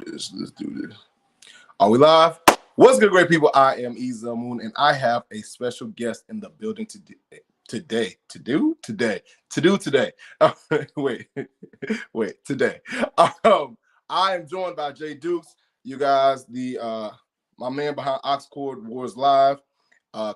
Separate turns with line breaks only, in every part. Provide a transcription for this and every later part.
Let's do this. Are we live? What's good, great people? I am Ezel Moon, and I have a special guest in the building today. Wait, today. I am joined by Jay Dukes. You guys, my man behind Oxcord Wars Live,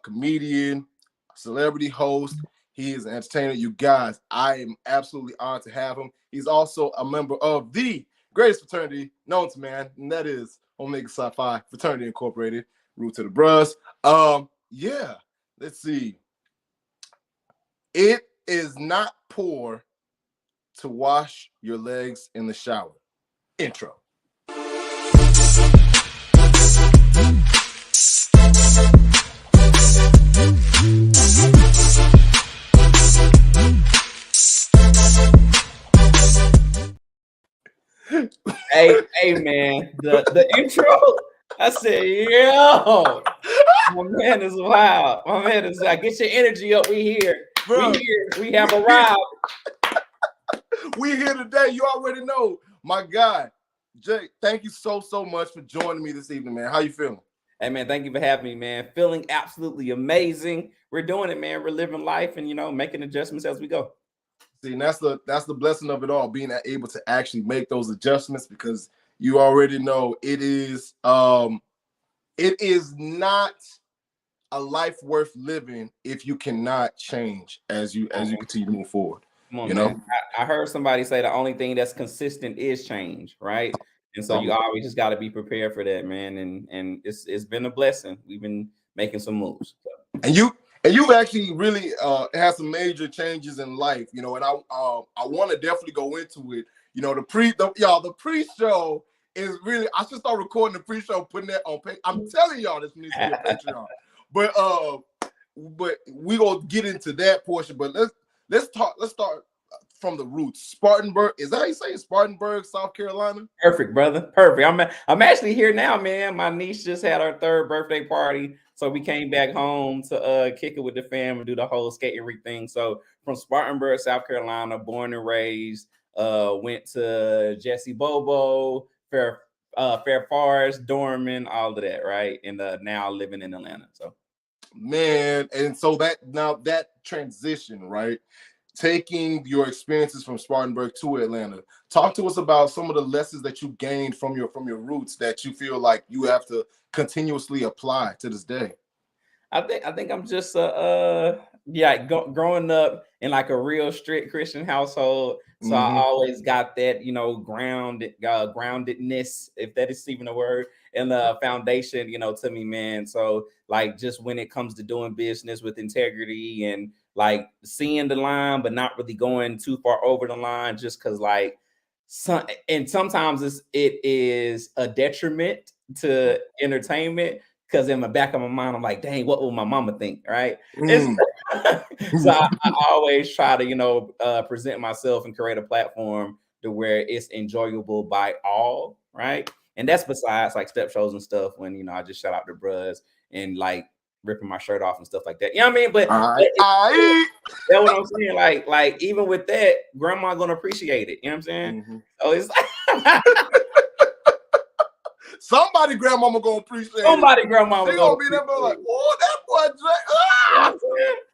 comedian, celebrity host. He is an entertainer. You guys, I am absolutely honored to have him. He's also a member of the greatest fraternity known to man, and that is Omega Psi Phi Fraternity Incorporated. Root to the Bros. Yeah. Let's see. It is not poor to wash your legs in the shower. Intro.
Hey man, the intro, I said, yo, my man is wild. My man is like, get your energy up. We here.
Bro,
we have arrived.
We here today. You already know. My guy, Jay, thank you so much for joining me this evening, man. How you feeling?
Hey man, thank you for having me, man. Feeling absolutely amazing. We're doing it, man. We're living life and making adjustments as we go.
See, and that's the blessing of it all, being able to actually make those adjustments, because you already know it is not a life worth living if you cannot change as you continue to move forward.
Come on, man. I heard somebody say the only thing that's consistent is change, right? And so you always just got to be prepared for that, man. And it's been a blessing. We've been making some moves.
And you've actually really had some major changes in life, and I want to definitely go into it. The pre-show is really, I should start recording the pre-show, putting that on page. I'm telling y'all this needs to be a Patreon. But we gonna get into that portion. But let's start from the roots. Spartanburg, is that how you say it? Spartanburg, South Carolina?
Perfect, brother. Perfect. I'm actually here now, man. My niece just had her 3rd birthday party. So we came back home to kick it with the fam and do the whole skating rink thing. So from Spartanburg, South Carolina, born and raised, went to Jesse Bobo, Fair Forest, Dorman, all of that, right? And now living in Atlanta. So,
man, and so that transition, right? Taking your experiences from Spartanburg to Atlanta, talk to us about some of the lessons that you gained from your roots that you feel like you have to continuously apply to this day.
I think I'm just growing up in like a real strict Christian household, so I always got that groundedness, if that is even a word, and the foundation to me, man. So like, just when it comes to doing business with integrity and like seeing the line but not really going too far over the line, just because like sometimes it is a detriment to entertainment, because in the back of my mind I'm like, dang, what will my mama think, right? So I always try to present myself and create a platform to where it's enjoyable by all, right? And that's besides like step shows and stuff, when I just shout out the bros and like ripping my shirt off and stuff like that. You know what I mean? But that's what I'm saying. Like even with that, grandma gonna appreciate it. You know what I'm saying? So it's like
somebody grandmama gonna appreciate it.
Somebody grandmama
gonna be there like, oh, that boy Dre.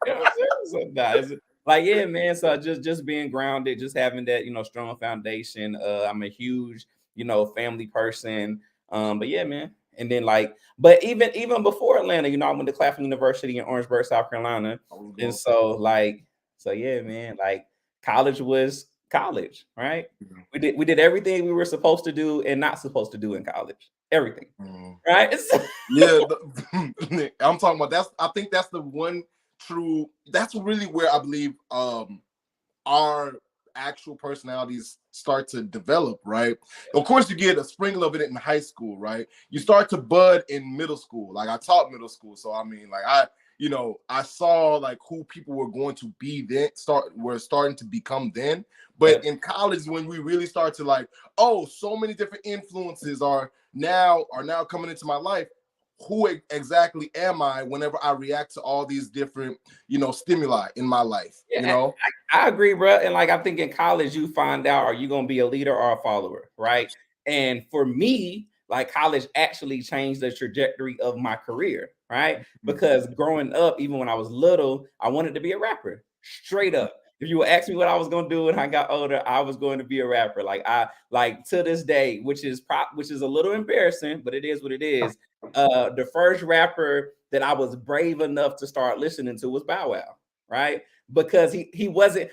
You know what I'm saying? So, like, yeah, man. So just being grounded, just having that strong foundation. I'm a huge family person. But yeah, man. And then but even before Atlanta, I went to Claflin University in Orangeburg, South Carolina. And so yeah, man, like college was college, right? We did everything we were supposed to do and not supposed to do in college. Everything. Right?
Yeah, I'm talking about I think that's the one true, that's really where I believe our actual personalities start to develop, right? Of course, you get a sprinkle of it in high school, right? You start to bud in middle school. Like, I taught middle school, so I mean, like, I saw like who people were going to be then, were starting to become then. But in college, when we really start to like, oh, so many different influences are now coming into my life. Who exactly am I whenever I react to all these different, stimuli in my life?
I agree, bro. And like, I think in college you find out, are you gonna be a leader or a follower, right? And for me, like college actually changed the trajectory of my career, right? Because growing up, even when I was little, I wanted to be a rapper, straight up. If you would ask me what I was going to do when I got older, I was going to be a rapper. Like to this day, which is a little embarrassing, but it is what it is. The first rapper that I was brave enough to start listening to was Bow Wow, right? Because he wasn't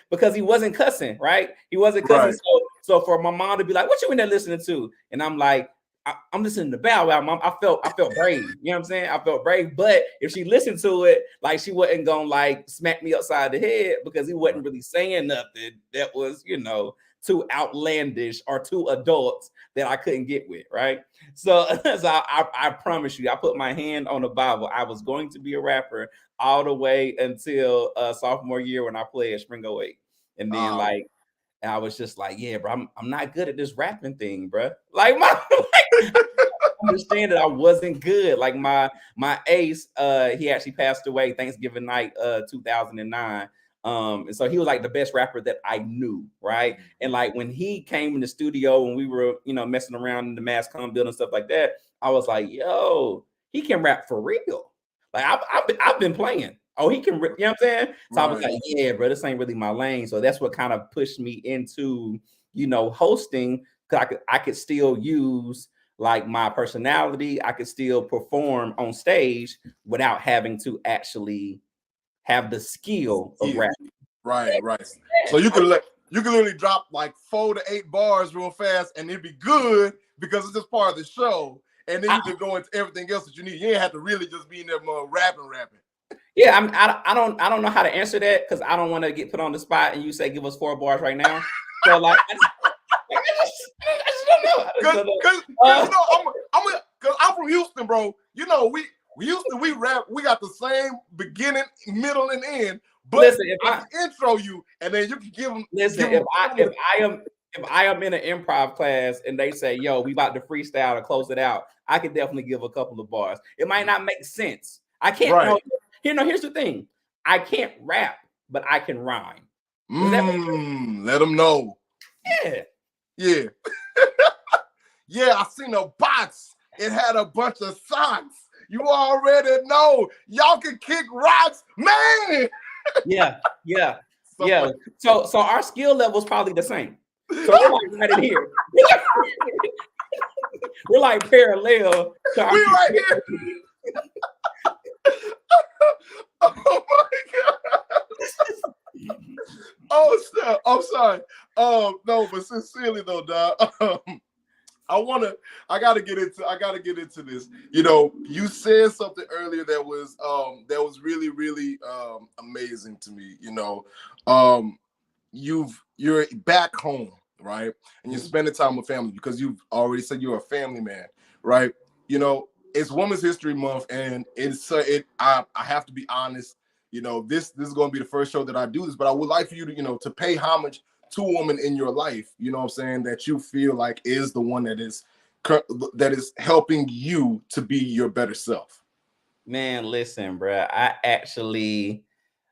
cussing, right? He wasn't cussing.
Right.
So for my mom to be like, "What you in there listening to?" And I'm like, I'm listening to Bow Wow, Mom. I felt brave. You know what I'm saying? I felt brave. But if she listened to it, like she wasn't gonna like smack me upside the head because he wasn't really saying nothing that was, too outlandish or too adult that I couldn't get with, right? So, I promise you, I put my hand on the Bible. I was going to be a rapper all the way until sophomore year when I played at Spring 08. And then and I was just like, yeah, bro, I'm not good at this rapping thing, bro. Like understand that I wasn't good. Like my ace, he actually passed away Thanksgiving night, 2009. And so he was like the best rapper that I knew, right? And like when he came in the studio and we were, messing around in the Mass Comm building and stuff like that, I was like, yo, he can rap for real. Like I've been playing. Oh, he can, you know what I'm saying? So I was like, yeah, bro, this ain't really my lane. So that's what kind of pushed me into, hosting, because I could still use like my personality. I could still perform on stage without having to actually have the skill of rapping.
Right. So you can literally drop like 4 to 8 bars real fast, and it'd be good because it's just part of the show. And then you can go into everything else that you need. You ain't have to really just be in there rapping.
Yeah, I don't know how to answer that because I don't want to get put on the spot and you say give us 4 bars right now. So like, I just don't know.
Because I'm from Houston, bro. We Houston, we rap. We got the same beginning, middle, and end. But listen, if I can intro you, and then you can give them.
Listen, if I am in an improv class and they say, "Yo, we about to freestyle to close it out," I can definitely give a couple of bars. It might not make sense. I can't. Right. Here's the thing. I can't rap, but I can rhyme.
Let them know.
Yeah.
Yeah, I seen a box. It had a bunch of socks. You already know. Y'all can kick rocks, man.
Yeah. So our skill level is probably the same. So we're like right in here. We're like parallel.
We right here. Oh my god. Oh snap. I'm sorry. No, but sincerely though, dog. I gotta get into this. You said something earlier that was really, really amazing to me. You're back home, right? And you're spending time with family because you've already said you're a family man, right? It's Women's History Month, and I have to be honest. This is going to be the first show that I do this, but I would like for you to to pay homage to a woman in your life, you know what I'm saying, that you feel like is the one that is helping you to be your better self.
Man, listen, bro. I actually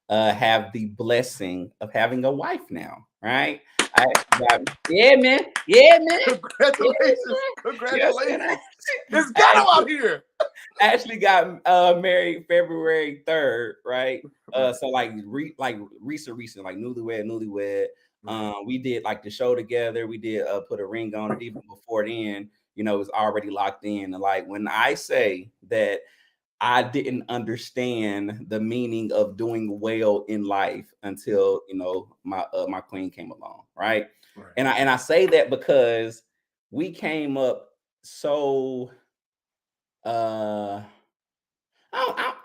have the blessing of having a wife now, right? Yeah, man.
Congratulations. It's ghetto out here.
I actually got married February 3rd, right? So like recent, like newlywed. We did like the show together. We did put a ring on it. Even before then, it was already locked in. And like when I say that I didn't understand the meaning of doing well in life until my queen came along, right? And I say that because we came up so I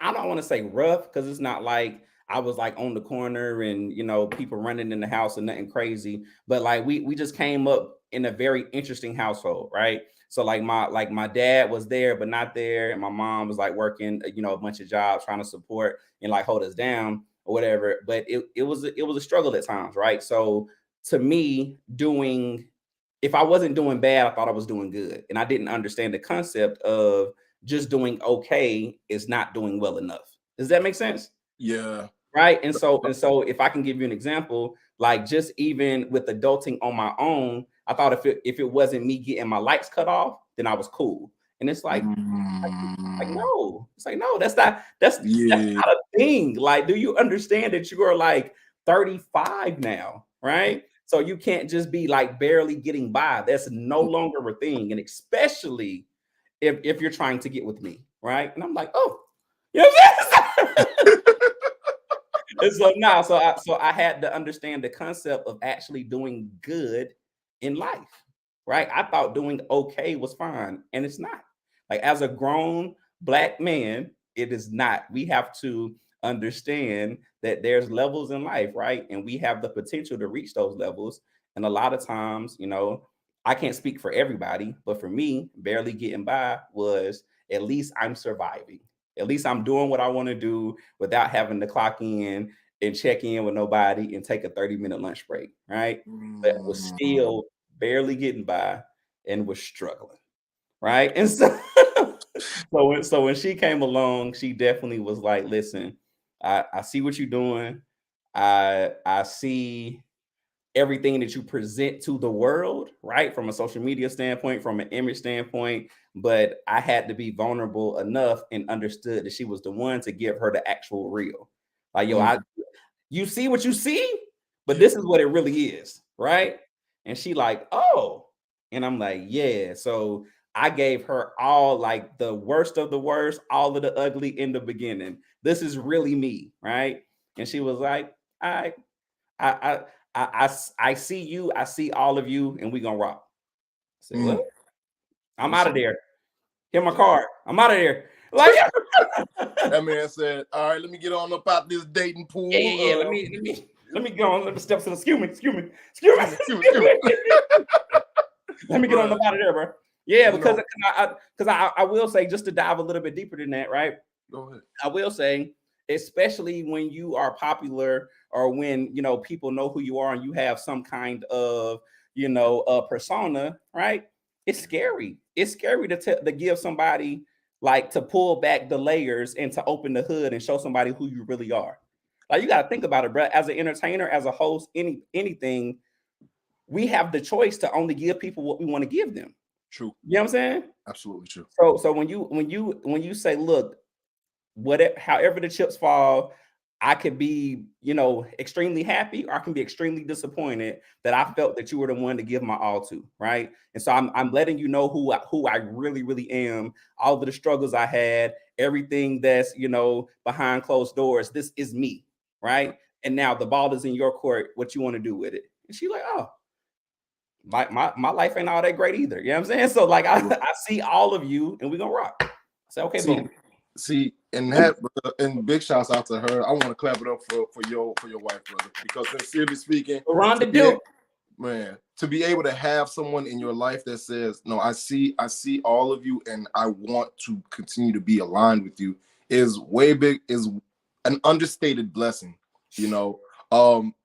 don't want to say rough because it's not like I was like on the corner and people running in the house and nothing crazy, but like we just came up in a very interesting household, right? So like my dad was there but not there, and my mom was like working a bunch of jobs trying to support and like hold us down or whatever. But it was a struggle at times, right? So to me, if I wasn't doing bad, I thought I was doing good, and I didn't understand the concept of just doing okay is not doing well enough. Does that make sense?
Yeah.
Right. And so if I can give you an example, like just even with adulting on my own, I thought if it wasn't me getting my lights cut off, then I was cool. And it's like no, it's like no, that's
Yeah.
not a thing. Like, do you understand that you are like 35 now, right? So you can't just be like barely getting by. That's no longer a thing, and especially if you're trying to get with me, right? And I'm like, oh, you know what I'm saying? And so now, so I had to understand the concept of actually doing good in life, right? I thought doing okay was fine, and it's not. Like as a grown black man, it is not. We have to understand that there's levels in life, right? And we have the potential to reach those levels. And a lot of times, I can't speak for everybody, but for me, barely getting by was at least I'm surviving. At least I'm doing what I want to do without having to clock in and check in with nobody and take a 30-minute lunch break, right? But was still barely getting by and was struggling, right? And so so when she came along, she definitely was like, listen, I see what you're doing. I see everything that you present to the world, right? From a social media standpoint, from an image standpoint. But I had to be vulnerable enough and understood that she was the one to give her the actual real. Like, yo, you see what you see, but this is what it really is, right? And she like, oh, and I'm like, yeah. So I gave her all like the worst of the worst, all of the ugly in the beginning. This is really me, right? And she was like, all right, I I see you, I see all of you, and we gonna rock. I said, well, I'm out of there. Get my card. I'm out of there. Like,
That man said, "All right, let me get on up out this dating pool."
yeah. Let me go on. Let me step to the excuse me.
Excuse me.
Let me get on
Bruh,
up out of there, bro. Yeah,
you know,
because I will say, just to dive a little bit deeper than that, right?
go ahead.
I will say, especially when you are popular or when people know who you are and you have some kind of persona, right? It's scary. It's scary to give somebody, like, to pull back the layers and to open the hood and show somebody who you really are. Like, you got to think about it, bro. As an entertainer, as a host, anything, we have the choice to only give people what we want to give them.
True.
You know what I'm saying?
Absolutely true.
So when you say, look, whatever, however the chips fall, I could be, extremely happy, or I can be extremely disappointed that I felt that you were the one to give my all to, right? And so I'm letting you know who I really, really am, all of the struggles I had, everything that's, behind closed doors. This is me, right? And now the ball is in your court. What you want to do with it? And she like, oh, my life ain't all that great either. You know what I'm saying? So like, I see all of you, and we're gonna rock. I say, okay, boom.
See, and that, and big shouts out to her. I want to clap it up for your wife, brother, because sincerely speaking,
Rhonda Duke.
man, to be able to have someone in your life that says, no, I see all of you, and I want to continue to be aligned with you, is way big, is an understated blessing.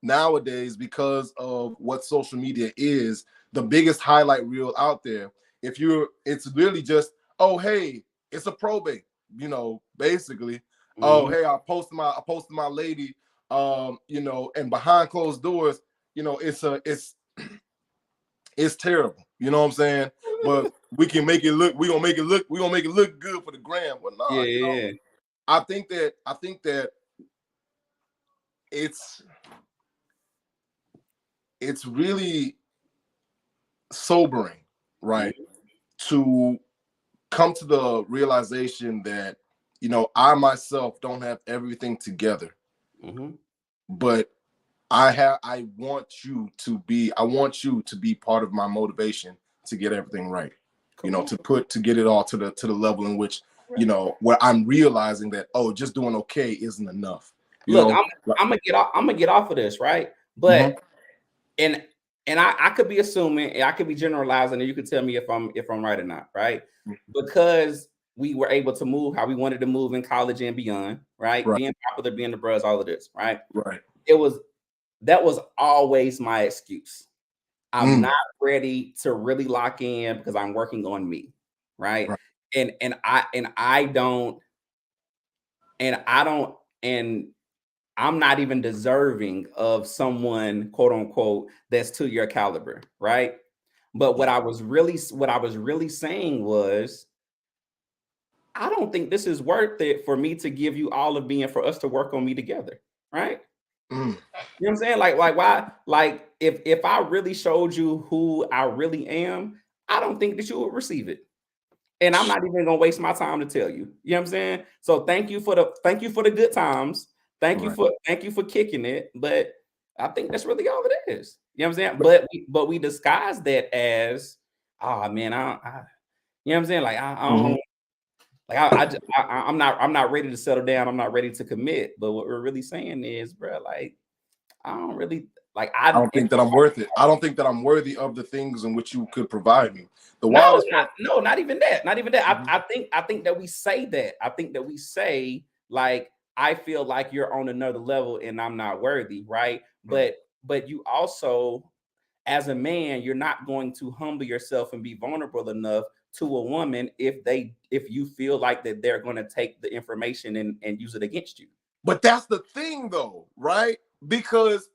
Nowadays, because of what social media is, the biggest highlight reel out there, it's really just, oh, hey, it's a probate, basically. Oh, hey, I posted my lady, and behind closed doors, it's terrible. You know what I'm saying? But we're gonna make it look good for the gram. Well, no,
Yeah.
I think that it's really sobering, right? To come to the realization that, I myself don't have everything together. But I want you to be part of my motivation to get everything right. To get it all to the level in which, where I'm realizing that, oh, just doing okay isn't enough.
Look, I'm gonna get off of this, right? But and I could be assuming, I could be generalizing, and you can tell me if I'm right or not, right? Because we were able to move how we wanted to move in college and beyond, right? Being popular, being the bros, all of this, right?
Right.
That was always my excuse. I'm not ready to really lock in because I'm working on me, right? And I don't and I'm not even deserving of someone, quote unquote, that's to your caliber, right? But what I was really saying was, I don't think this is worth it for me to give you all of me and for us to work on me together, right?
Mm.
You know what I'm saying? Like why? Like if I really showed you who I really am, I don't think that you would receive it. And I'm not even gonna waste my time to tell you. You know what I'm saying? So thank you for the good times.
Right.
Thank you for kicking it. But I think that's really all it is. You know what I'm saying?
But
But we disguise that as, oh man, you know what I'm saying? Like I
mhm.
don't like I'm not ready to settle down. I'm not ready to commit. But what we're really saying is, bro, like I don't really like
I don't think that I'm worth it. I don't think that I'm worthy of the things in which you could provide me. The wildest part.
not even that. Not even that.
Mhm.
I think that we say that. I think that we say like I feel like you're on another level and I'm not worthy, right?
Right.
But you also, as a man, you're not going to humble yourself and be vulnerable enough to a woman if you feel like that they're going to take the information and use it against you.
But that's the thing though, right? Because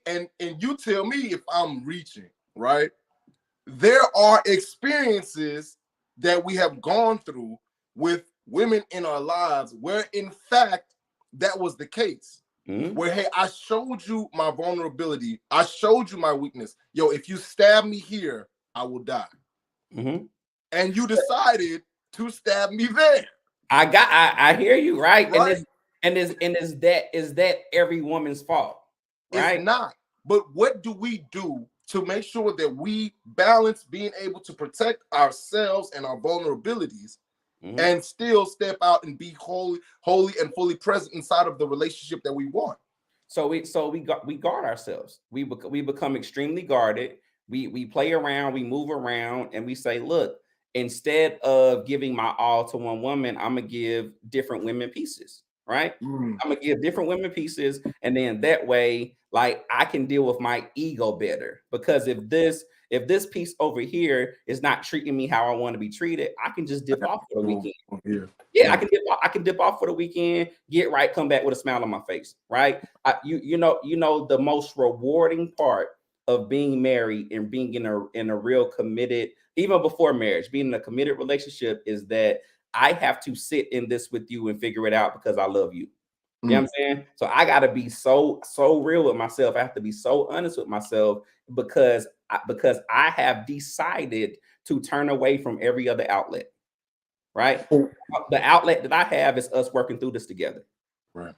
and you tell me if I'm reaching, right? There are experiences that we have gone through with women in our lives where in fact that was the case.
Mm-hmm.
Where, hey, I showed you my vulnerability, I showed you my weakness. Yo, if you stab me here, I will die.
Mm-hmm.
And you decided to stab me there.
I hear you, right?
Right.
Is that every woman's fault,
It's
right?
not. But what do we do to make sure that we balance being able to protect ourselves and our vulnerabilities
Mm-hmm.
and still step out and be holy and fully present inside of the relationship that we want?
We guard ourselves. We become extremely guarded. We play around, we move around, and we say, look, instead of giving my all to one woman, I'm gonna give different women pieces, right?
Mm.
I'm gonna give different women pieces, and then that way, like I can deal with my ego better. Because if this piece over here is not treating me how I want to be treated, I can just dip off for the
Move
weekend.
over here.
Yeah,
Right.
I can dip off for the weekend, get right, come back with a smile on my face, right? You know the most rewarding part of being married and being in a real committed, even before marriage, being in a committed relationship is that I have to sit in this with you and figure it out because I love you. You know what
Mm.
I'm saying? So I gotta be so real with myself. I have to be so honest with myself because I have decided to turn away from every other outlet, right?
Oh,
The outlet that I have is us working through this together.
right.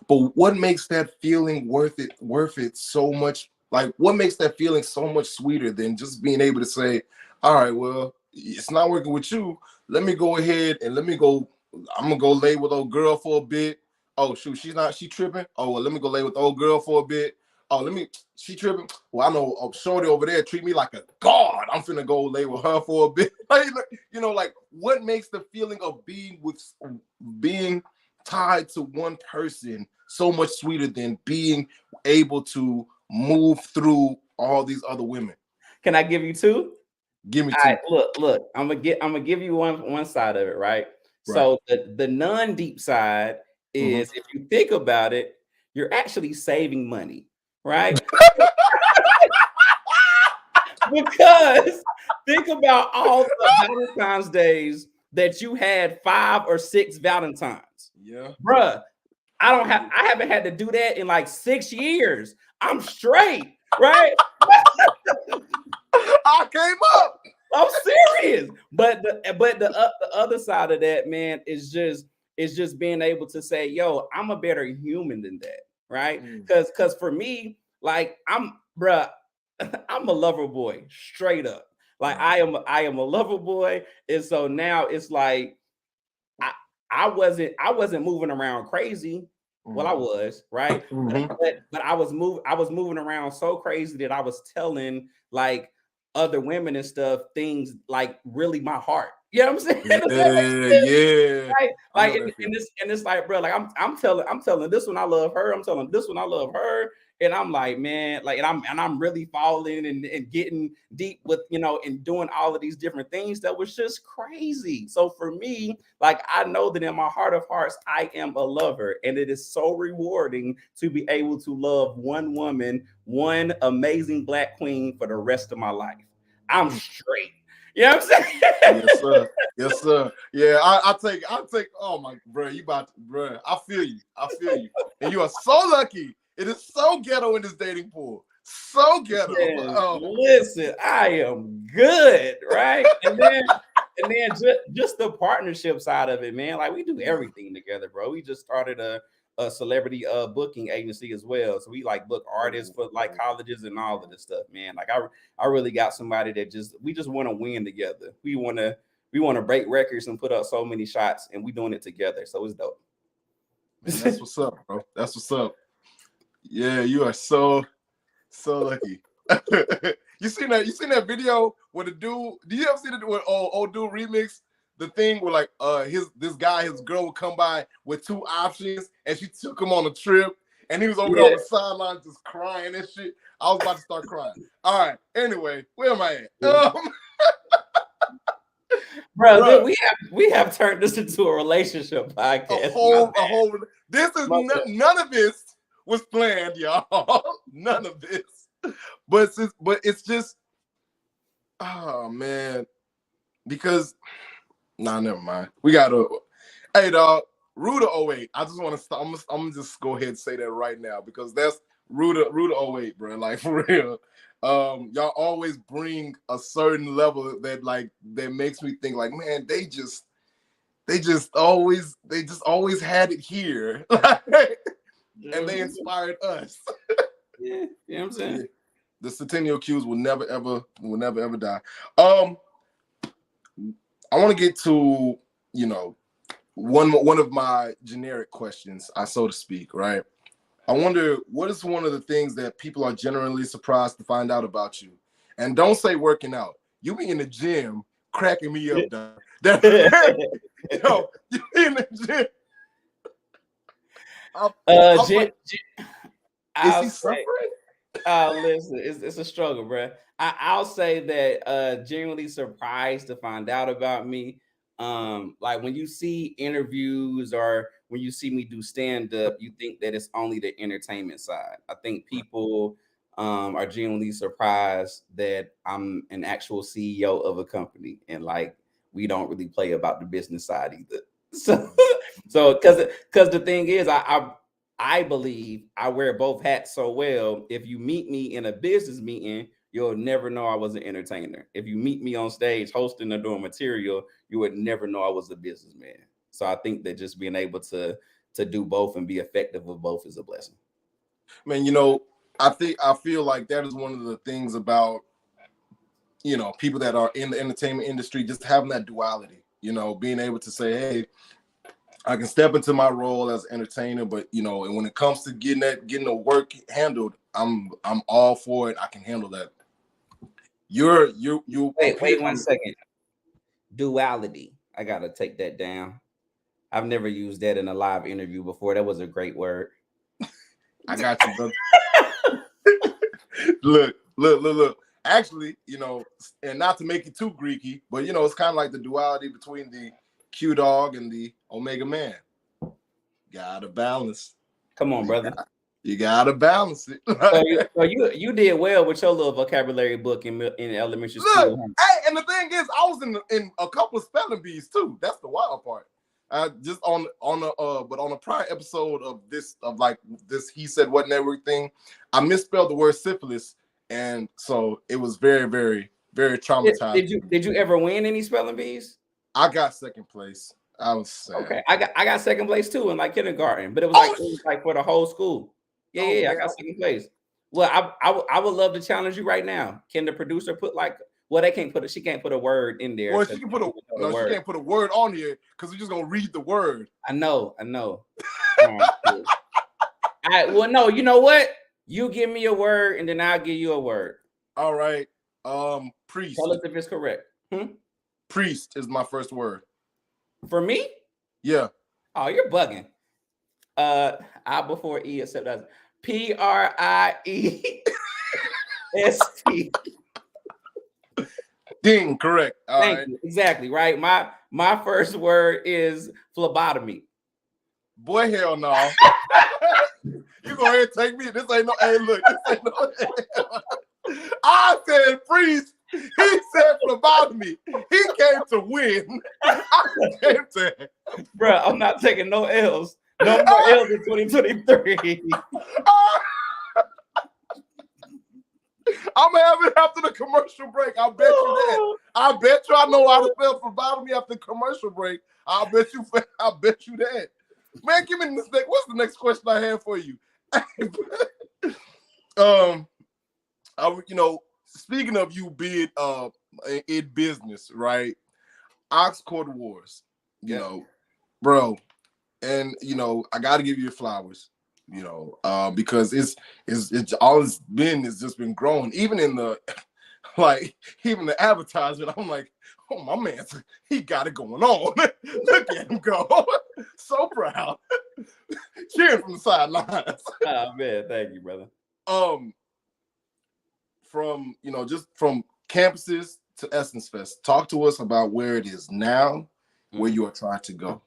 But what makes that feeling worth it so much? Like, what makes that feeling so much sweeter than just being able to say, all right, well, it's not working with you. Let me go ahead and let me go. I'm gonna go lay with old girl for a bit. Oh shoot, she tripping. Oh well, let me go lay with old girl for a bit. Oh, she tripping. Well, I know Shorty over there treat me like a god. I'm finna go lay with her for a bit. Like what makes the feeling of being tied to one person so much sweeter than being able to move through all these other women?
Can I give you two?
Give me
All right,
two.
look. I'm gonna give you one side of it, right?
Right.
So the non-deep side
Mhm.
is if you think about it, you're actually saving money, right? Because think about all the Valentine's days that you had 5 or 6 Valentines.
Yeah.
Bruh, I haven't had to do that in like 6 years. I'm straight, right?
I came up.
I'm serious. The other side of that, man, is just being able to say, yo, I'm a better human than that, right?
Mm.
Because for me, like bruh, I'm a lover boy, straight up. Like
Right.
I am a lover boy, and so now it's like I I wasn't moving around crazy. Well, I
Mm.
was, right?
Mhm.
But I was moving around so crazy that I was telling like other women and stuff things like really my heart. You know what I'm saying? Does that
Yeah,
make sense?
yeah.
Right?
I
Like
know that feeling.
and it's like, bro, like I'm telling this one I love her. I'm telling this one I love her. And I'm like, man, like, and I'm really falling and getting deep with, and doing all of these different things that was just crazy. So for me, like, I know that in my heart of hearts, I am a lover, and it is so rewarding to be able to love one woman, one amazing Black queen for the rest of my life. I'm straight. You know what I'm saying?
Yes, sir. Yes, sir. Yeah, I take. Oh my, bro, you about to, bro? I feel you. I feel you. And you are so lucky. It is so ghetto in this dating pool. So ghetto.
Man, listen, I am good, right? And then just the partnership side of it, man. Like we do everything together, bro. We just started a celebrity booking agency as well. So we like book artists for like colleges and all of this stuff, man. Like I really got somebody that we just want to win together. We want to break records and put up so many shots, and we doing it together. So it's dope.
Man, that's what's up, bro. That's what's up. Yeah, you are so lucky. You seen that video where the dude? Do you ever see the old dude remix the thing where like his girl would come by with 2 options and she took him on a trip and he was over there on the sideline just crying and shit. I was about to start crying. All right. Anyway, where am I at?
Bro, we have turned this into a relationship podcast.
A whole. This is none of this was planned, y'all. None of this. But it's just, oh man, because never mind. We gotta. Hey, dog, Ruda 08. I just want to stop. I'm gonna just go ahead and say that right now because that's Ruda 08, bro. Like for real. Y'all always bring a certain level that makes me think like, man, they just always had it here. And they inspired us.
Yeah, you know what I'm saying?
Yeah. The Centennial Qs will never ever die. I want to get to, one of my generic questions, so to speak, right? I wonder what is one of the things that people are generally surprised to find out about you. And don't say working out. You be in the gym cracking me up, dog. Yo, you be in the gym. Is he suffering?
Listen, it's a struggle, bro. I'll say that genuinely surprised to find out about me. Like when you see interviews or when you see me do stand-up, you think that it's only the entertainment side. I think people are genuinely surprised that I'm an actual CEO of a company and like we don't really play about the business side either. So because the thing is, I believe I wear both hats so well. If you meet me in a business meeting, you'll never know I was an entertainer. If you meet me on stage hosting or doing material, you would never know I was a businessman. So I think that just being able to do both and be effective with both is a blessing.
Man, I feel like that is one of the things about, people that are in the entertainment industry, just having that duality, being able to say, hey, I can step into my role as an entertainer, but and when it comes to getting the work handled, I'm all for it. I can handle that.
Wait 1 second. Duality. I gotta take that down. I've never used that in a live interview before. That was a great word.
I got you, brother. Look. Actually, and not to make it too Greeky, but it's kind of like the duality between the Q Dog and the Omega Man. Gotta balance.
Come on, brother.
You gotta balance it.
So you did well with your little vocabulary book in elementary school.
Hey, and the thing is, I was in a couple of spelling bees too. That's the wild part. Just on a prior episode of this he said what and everything, I misspelled the word syphilis, and so it was very, very, very traumatizing.
Did you ever win any spelling bees?
I got second place. I was sad.
Okay. I got second place too in like kindergarten, but it was like for the whole school. Yeah, I got second place. Well, I would love to challenge you right now. Can the producer put she can't put a word in there.
Well, she can put she can't put a word on here because we're just gonna read the word.
I know. All right, well, no, you know what? You give me a word and then I'll give you a word.
All right. Priest.
Tell us if it's correct.
Priest is my first word.
For me?
Yeah.
Oh, you're bugging. I before E except that's PRIEST.
Ding, correct.
Thank you. Exactly, right. My first word is phlebotomy.
Boy, hell no. You go ahead and take me. This ain't no. Hey, look. This ain't no. I said priest. He said phlebotomy. He came to win. I came to.
Bro, I'm not taking no L's. No more L's in 2023.
I'm gonna have it after the commercial break. I'll bet you that. I bet you I know how to spell phlebotomy after the commercial break. I'll bet you that. Man, give me this next. What's the next question I have for you? Speaking of you being in business, right? Ox Court Wars, you know, bro, and I got to give you your flowers, because it's all it's been is just been growing. Even in the even the advertisement, I'm like, oh, my man, he got it going on. Look at him go. So proud. Cheering from the sidelines.
Oh man, thank you, brother.
From just from campuses to Essence Fest, talk to us about where it is now, where you are trying to go.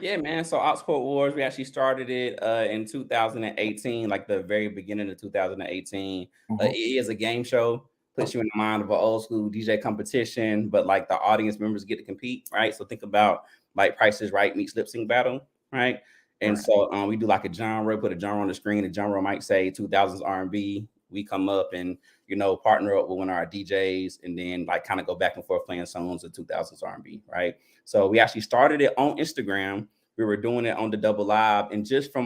Yeah, man. So Oxford Wars, we actually started it in 2018, like the very beginning of 2018. It is a game show, puts you in the mind of an old school DJ competition, but like the audience members get to compete, right? So think about like Price is Right meets Lip Sync Battle, right? And so we do like a genre, put a genre on the screen. The genre might say 2000s R&B. We come up and partner up with one of our DJs, and then like kind of go back and forth playing songs of 2000s R&B, right? So we actually started it on Instagram. We were doing it on the Double Live, and just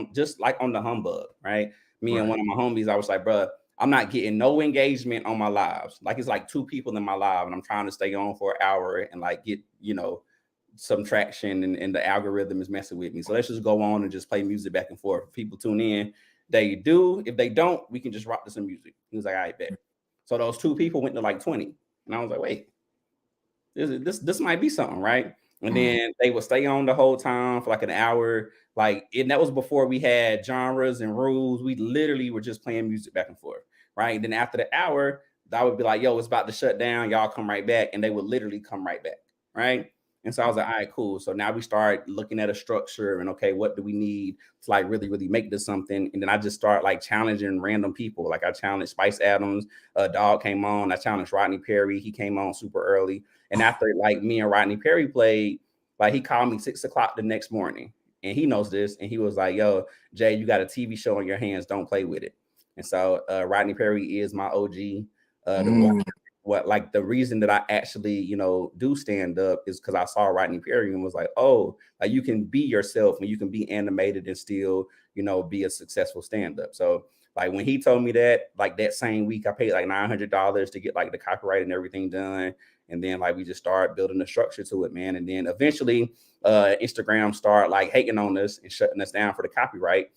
like on the humbug, right? Me and one of my homies, I was like, bro, I'm not getting no engagement on my lives. Like it's like 2 people in my live, and I'm trying to stay on for an hour and like get some traction, and the algorithm is messing with me. So let's just go on and just play music back and forth. If people tune in, they do. If they don't, we can just rock to some music. He was like, all right, bet. So those 2 people went to like 20. And I was like, wait, this might be something, right? And then they would stay on the whole time for like an hour. And that was before we had genres and rules. We literally were just playing music back and forth, right? And then after the hour, I would be like, yo, it's about to shut down. Y'all come right back. And they would literally come right back, right? And so I was like, all right, cool. So now we start looking at a structure and, okay, what do we need to like really, really make this something? And then I just start like challenging random people. Like I challenged Spice Adams, Dog came on. I challenged Rodney Perry. He came on super early. And after like me and Rodney Perry played, like he called me 6 o'clock the next morning, and he knows this. And he was like, yo, Jay, you got a TV show on your hands. Don't play with it. And so Rodney Perry is my OG. The reason that I actually, do stand up is because I saw Rodney Perry and was like, oh, like you can be yourself and you can be animated and still, be a successful stand-up. So like when he told me that, like that same week, I paid like $900 to get like the copyright and everything done. And then like we just started building a structure to it, man. And then eventually Instagram started like hating on us and shutting us down for the copyright.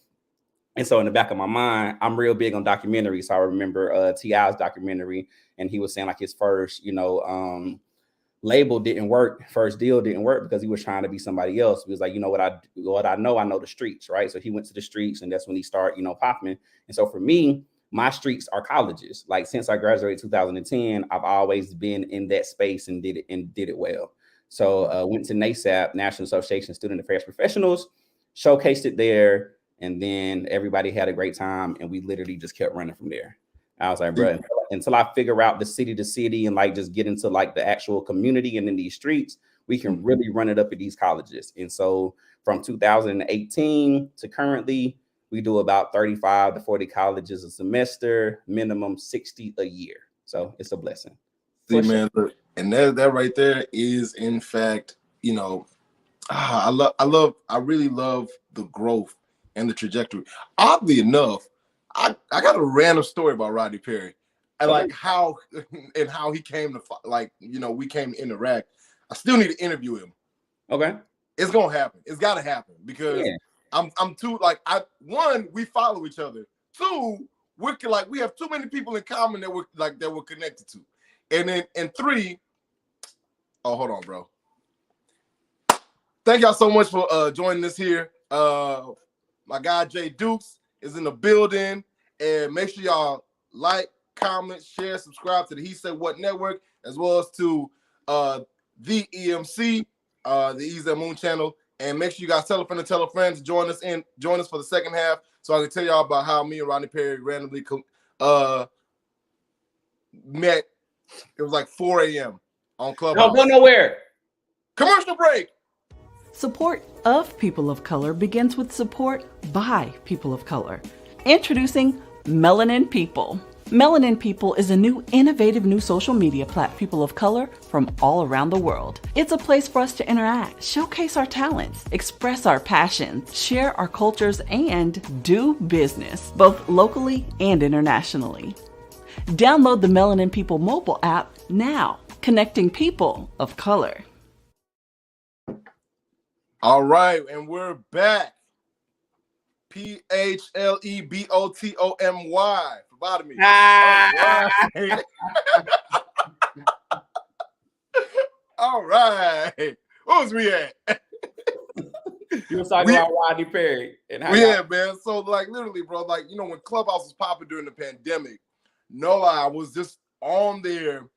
And so in the back of my mind, I'm real big on documentaries. So I remember T.I.'s documentary, and he was saying like his first, label didn't work, first deal didn't work because he was trying to be somebody else. He was like, I know the streets, right? So he went to the streets, and that's when he started, popping. And so for me, my streets are colleges. Like since I graduated 2010, I've always been in that space and did it well. So went to NASAP, National Association of Student Affairs Professionals, showcased it there. And then everybody had a great time, and we literally just kept running from there. I was like, bro, until I figure out the city to city and like just get into like the actual community and in these streets, we can really run it up at these colleges. And so from 2018 to currently, we do about 35 to 40 colleges a semester, minimum 60 a year. So it's a blessing.
See, man, look, and that right there is, in fact, I really love the growth and the trajectory. Oddly enough, I got a random story about Rodney Perry and like how he came to we came to interact. I still need to interview him.
Okay,
it's gonna happen. It's got to happen because I'm too one, we follow each other. 2, we have too many people in common that we're connected to, and 3. Oh, hold on, bro. Thank y'all so much for joining us here. My guy Jay Dukes is in the building, and make sure y'all like, comment, share, subscribe to the He Said What Network, as well as to the EMC, the Ezel Moon channel, and make sure you guys tell a friend to join us for the second half, so I can tell y'all about how me and Rodney Perry randomly met It was like 4 a.m. on
Don't go
Clubhouse.
nowhere.
Commercial break.
Support of people of color begins with support by people of color. Introducing Melanin People. Melanin People is a new, innovative new social media platform for people of color from all around the world. It's a place for us to interact, showcase our talents, express our passions, share our cultures, and do business, both locally and internationally. Download the Melanin People mobile app now, connecting people of color.
All right, and we're back. PHLEBOTOMY. Phlebotomy.
Ah.
All right. All right. What was we at?
You was talking about Rodney Perry and how
Yeah, man. So like literally, bro, like when Clubhouse was popping during the pandemic, no lie, I was just on there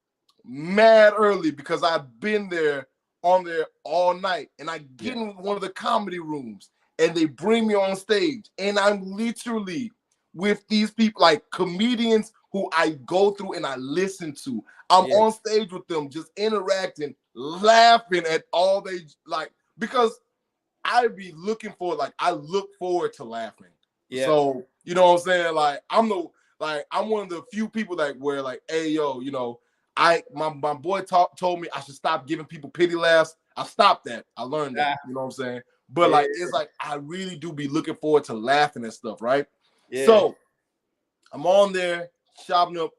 mad early because I'd been there on there all night, and I get in one of the comedy rooms and they bring me on stage, and I'm literally with these people, like comedians who I go through and I listen to. I'm on stage with them, just interacting, laughing at all they like, because I be looking for, like, I look forward to laughing. Yeah. So, you know what I'm saying? Like, I'm one of the few people that where like, hey, yo, my boy told me I should stop giving people pity laughs. I stopped that. I learned that. You know what I'm saying? But like, it's like, I really do be looking forward to laughing and stuff, right? Yeah. So I'm on there chopping up,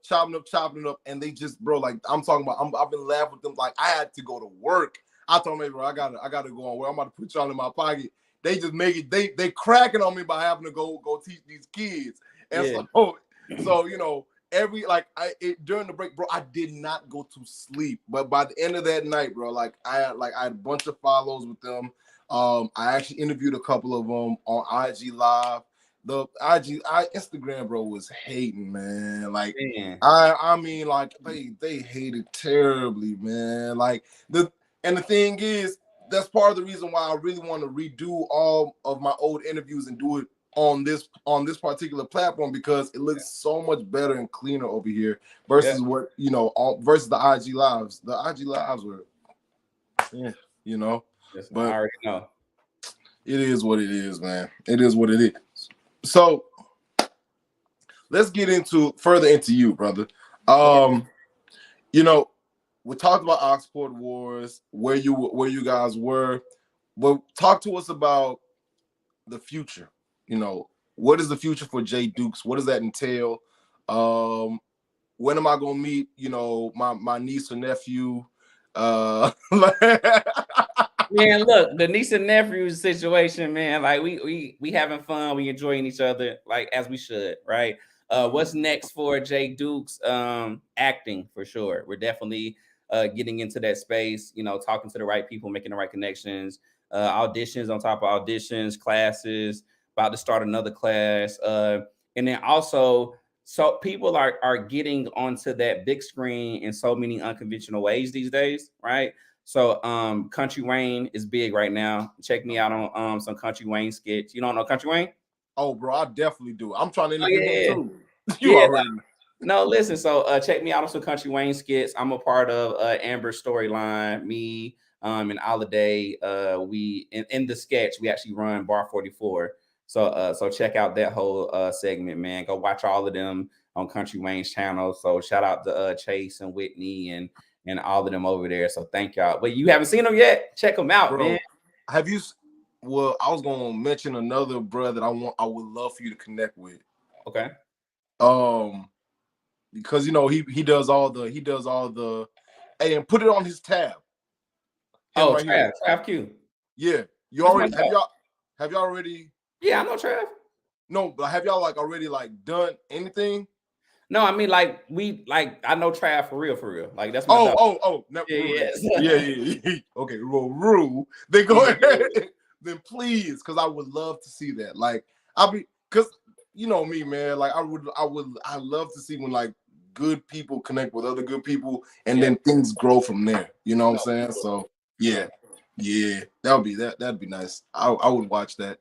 and they just, bro, like I'm talking about, I've been laughing with them. Like, I had to go to work. I told them, hey, bro, I gotta go on work. I'm about to put y'all in my pocket. They just make it, they cracking on me by having to go teach these kids. And so during the break, bro, I did not go to sleep. But by the end of that night, bro, like I had a bunch of follows with them. I actually interviewed a couple of them on IG Live. The Instagram, bro, was hating, man. Like, I mean, like they hated terribly, man. Like the thing is, that's part of the reason why I really want to redo all of my old interviews and do it on this particular platform, because it looks so much better and cleaner over here versus what versus the IG Lives. The IG Lives were, but
I already know.
It is what it is, man. It is what it is. So let's get further into you, brother. We talked about Oxford Wars, where you guys were. Well, talk to us about the future. What is the future for Jay Dukes? What does that entail? When am I gonna meet, my niece or nephew?
Man, look, the niece and nephew situation, man. Like we having fun, we enjoying each other, like as we should, right? What's next for Jay Dukes? Acting for sure. We're definitely getting into that space, talking to the right people, making the right connections, auditions on top of auditions, classes, about to start another class. And then also, so people are getting onto that big screen in so many unconventional ways these days, right? So Country Wayne is big right now. Check me out on some Country Wayne skits. You don't know Country Wayne?
Oh, bro, I definitely do. I'm trying to interview him too. Already.
No, listen. So check me out on some Country Wayne skits. I'm a part of Amber's storyline. Me and Holiday. We in the sketch we actually run Bar 44. So check out that whole segment, man. Go watch all of them on Country Wayne's channel. So shout out to Chase and Whitney and all of them over there. So thank y'all. But you haven't seen them yet? Check them out, bro, man.
Have you? Well, I was gonna mention another brother that I would love for you to connect with.
Okay.
Because he does all the hey, and put it on his tab.
Oh, right, Trav Q.
Yeah. You already have y'all already?
Yeah, I know Trav.
No, but have y'all like done anything?
No, I mean I know Trav for real. Like that's
my
yeah.
Okay, Rue. Then go ahead. Then please, because I would love to see that. Like because you know me, man. Like I love to see when like good people connect with other good people, and then things grow from there. You know what I'm saying? So yeah, that'd be nice. I would watch that.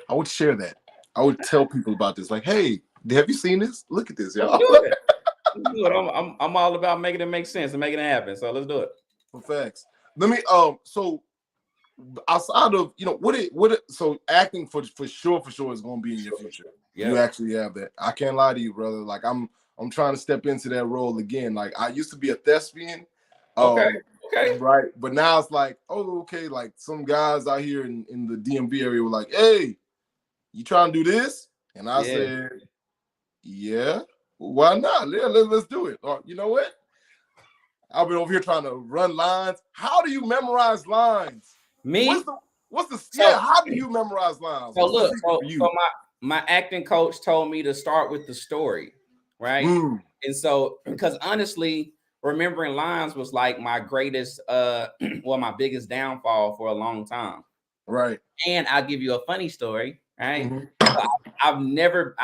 I would share that. I would tell people about this. Like, hey, have you seen this? Look at this, y'all.
do it. I'm all about making it make sense and making it happen. So let's do it.
For facts. Let me so outside of so acting for sure is gonna be in your future. Yep. You actually have that. I can't lie to you, brother. Like I'm trying to step into that role again. Like I used to be a thespian.
Okay.
Right. But now it's like, oh, okay, like some guys out here in the DMV area were like, hey, you trying to do this? And I said, yeah, why not? Let's do it. Or you know what? I've been over here trying to run lines. How do you memorize lines?
Me?
How do you memorize lines?
So look, so my acting coach told me to start with the story, right? And so, because honestly, remembering lines was like my greatest, my biggest downfall for a long time.
Right.
And I'll give you a funny story, right? I've never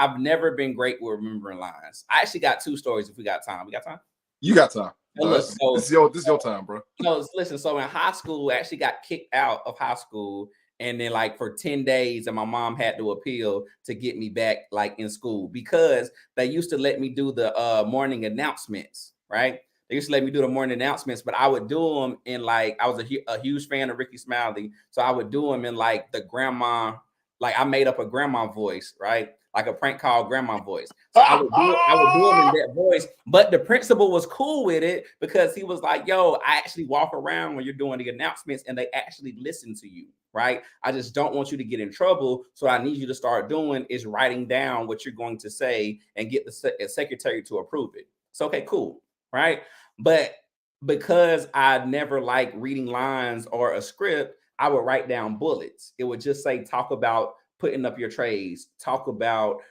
been great with remembering lines. I actually got 2 stories if we got time. We got time?
You got time.
Look,
this is your time, bro.
No, listen. So in high school, I actually got kicked out of high school, and then like for 10 days, and my mom had to appeal to get me back like in school because they used to let me do the morning announcements, right? They used to let me do the morning announcements, but I would do them in like I was a huge fan of Ricky Smiley, so I would do them in like the grandma, like I made up a grandma voice, right? Like a prank call grandma voice. So I would do it in that voice. But the principal was cool with it because he was like, yo, I actually walk around when you're doing the announcements and they actually listen to you, right? I just don't want you to get in trouble. So what I need you to start doing is writing down what you're going to say and get the secretary to approve it. So, okay, cool, right? But because I never liked reading lines or a script, I would write down bullets. It would just say, talk about putting up your trays, talk about,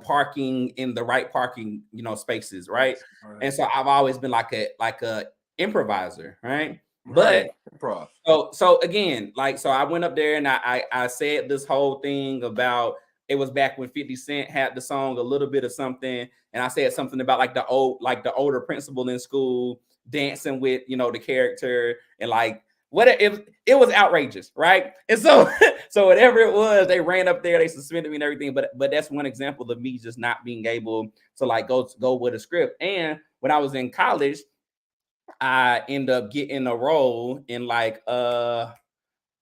parking in the right parking, spaces, right? And so I've always been like a improviser, right? But
improv.
So again, so I went up there and I said this whole thing about, it was back when 50 Cent had the song A Little Bit of Something, and I said something about like the older principal in school dancing with the character, and like it was outrageous, right? And so whatever it was, they ran up there, they suspended me and everything. But that's one example of me just not being able to like go with a script. And when I was in college, I ended up getting a role in like oh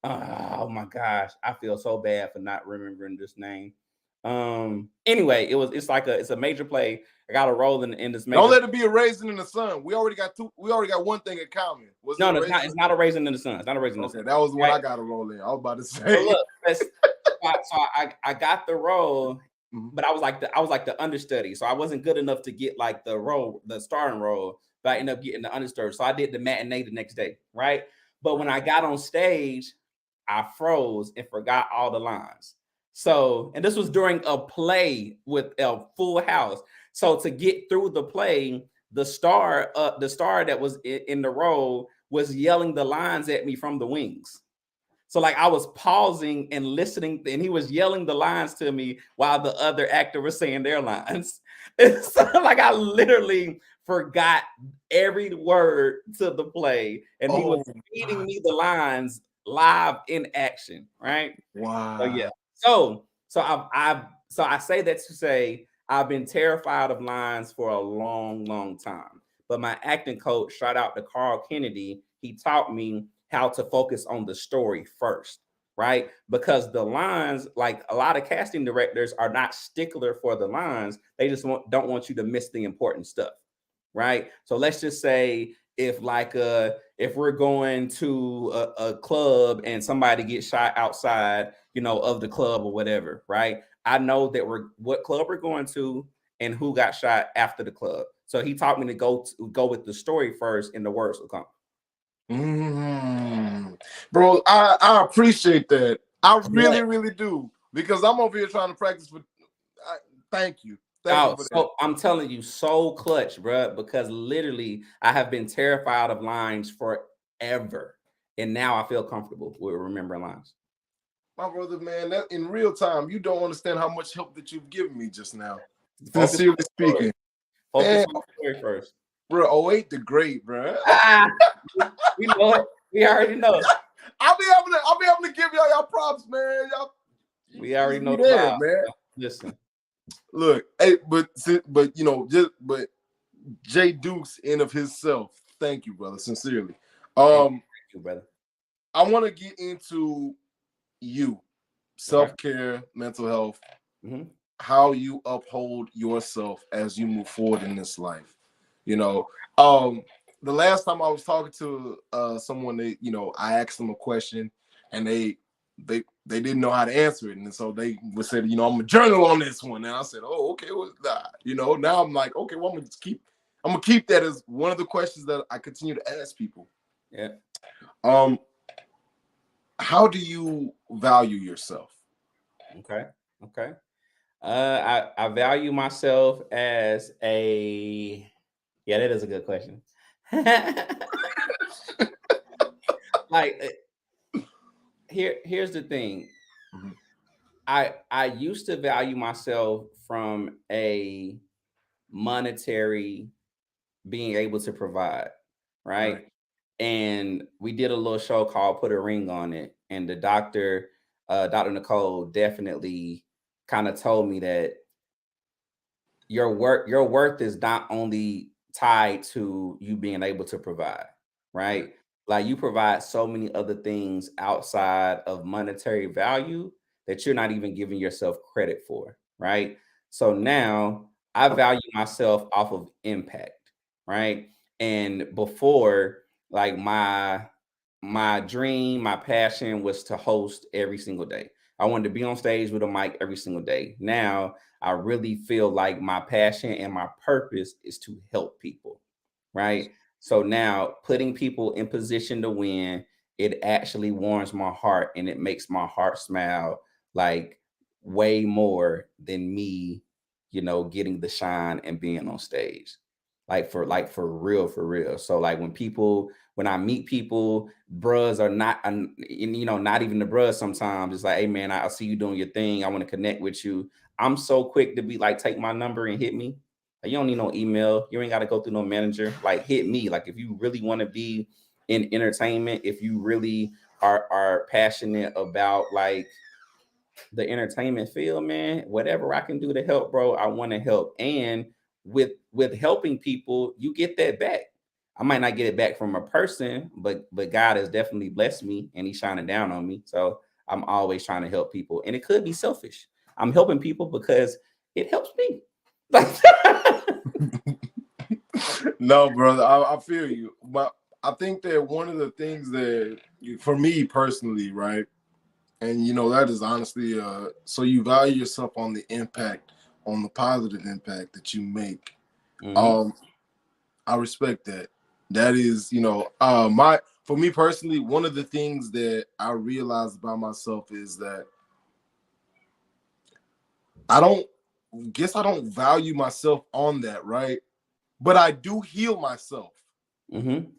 my gosh, I feel so bad for not remembering this name. Anyway, it's a major play. I got a role in this major.
Don't let it be a Raisin in the Sun. We already got one thing in common.
It's not a Raisin in the Sun. It's not a Raisin in the Sun.
That was the one I got a role in. I was about to say.
So look, I got the role, but I was like the understudy. So I wasn't good enough to get like the starring role, but I ended up getting the understudy. So I did the matinee the next day, right? But when I got on stage, I froze and forgot all the lines. So, and this was during a play with a full house. So to get through the play, the star that was in the role was yelling the lines at me from the wings. So like I was pausing and listening, and he was yelling the lines to me while the other actor was saying their lines. And so like I literally forgot every word to the play, and he was feeding me the lines live in action, right?
Wow.
So yeah. So I say that to say I've been terrified of lines for a long, long time. But my acting coach, shout out to Carl Kennedy, he taught me how to focus on the story first, right? Because the lines, like a lot of casting directors are not stickler for the lines. They just don't want you to miss the important stuff, right? So let's just say if we're going to a club and somebody gets shot outside, of the club or whatever, right? I know that what club we're going to and who got shot after the club. So he taught me to go with the story first, and the words will come.
Bro, I appreciate that. I really do, because I'm over here trying to practice. Thank you.
So I'm telling you, so clutch, bro, because literally I have been terrified of lines forever, and now I feel comfortable with remembering lines.
My brother, man, that in real time, you don't understand how much help that you've given me just now. Sincerely speaking.
Focus on the story first.
Bro, 08 the great, bro.
We know it. We already know it.
I'll be able to give y'all props, man.
We already know the vibe,
man.
Listen.
Look, hey, but you know, but Jay Dukes in of himself. Thank you, brother, sincerely.
Hey, thank you, brother.
I want to get into you,
Okay.
self-care, mental health,
Mm-hmm.
how you uphold yourself as you move forward in this life. You know, um, the last time I was talking to someone, that I asked them a question, and they didn't know how to answer it, and so they said, I'm a journal on this one, and I said, oh, okay, well, now I'm like, okay, well, I'm gonna keep that as one of the questions that I continue to ask people.
Yeah.
Um, how do you value yourself?
Okay. Okay. I value myself as a, yeah, that is a good question. Like here's the thing.
Mhm.
I used to value myself from a monetary being able to provide, right?
Right.
And we did a little show called Put a Ring on It. And the doctor, Dr. Nicole, definitely kind of told me that your worth is not only tied to you being able to provide,
Right.
right? Like you provide so many other things outside of monetary value that you're not even giving yourself credit for, right? So now I value myself off of impact, right? And before, like my dream, my passion was to host every single day. I wanted to be on stage with a mic every single day. Now I really feel like my passion and my purpose is to help people, right? So now putting people in position to win, it actually warms my heart and it makes my heart smile like way more than me, getting the shine and being on stage. Like for real, for real. So like when I meet people, bros are not, not even the bros sometimes. It's like, hey man, I see you doing your thing. I want to connect with you. I'm so quick to be like, take my number and hit me. Like, you don't need no email. You ain't got to go through no manager. Like, hit me. Like, if you really want to be in entertainment, if you really are passionate about like the entertainment field, man, whatever I can do to help, bro, I want to help. And with helping people, you get that back. I might not get it back from a person, but God has definitely blessed me and he's shining down on me. So I'm always trying to help people. And it could be selfish. I'm helping people because it helps me. Like
No, brother, I feel you. But I think that one of the things that, for me personally, right, and that is honestly, so you value yourself on the impact, on the positive impact that you make.
Mhm.
Um, I respect that. That is, my for me personally, one of the things that I realized about myself is that I don't I don't value myself on that, right? But I do heal myself
Mhm.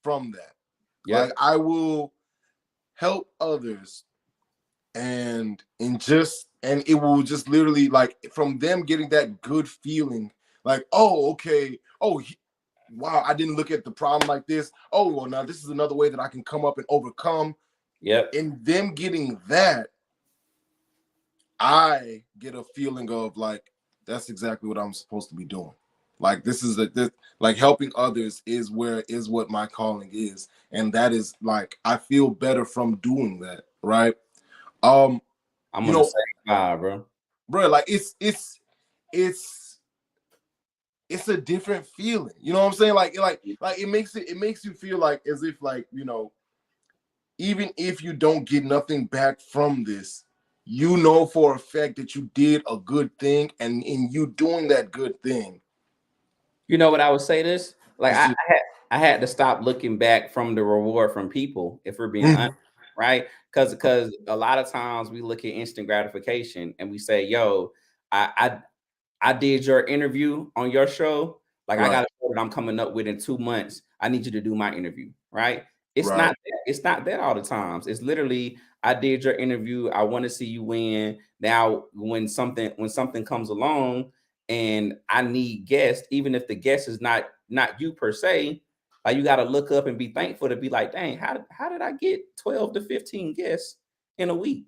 from that. Like
Yep.
I will help others and it will just literally, like, from them getting that good feeling, like, oh, okay, oh, wow, I didn't look at the problem like this. Oh, well, now this is another way that I can come up and overcome.
Yep.
And them getting that, I get a feeling of like, that's exactly what I'm supposed to be doing. Like this, like, helping others is what my calling is, and that is like, I feel better from doing that, right? Um,
I'm
you
on the
know,
same vibe, bro.
bro, like it's it's a different feeling. You know what I'm saying? Like it makes you feel like as if, like, even if you don't get nothing back from this, you know for a fact that you did a good thing, and in you doing that good thing,
You know what I would say this? Like
it's just
I had to stop looking back from the reward from people, if we're being honest,
Mhm.
right? Because a lot of times we look at instant gratification and we say, yo, I did your interview on your show. Like I
Right,
got a show that I'm coming up with in 2 months. I need you to do my interview, right? It's
right.
not it's not that all the times. It's literally I did your interview. I want to see you win. Now, when something comes along and I need guests, even if the guest is not you per se, like you got to look up and be thankful to be like, dang, how did I get 12 to 15 guests in a week?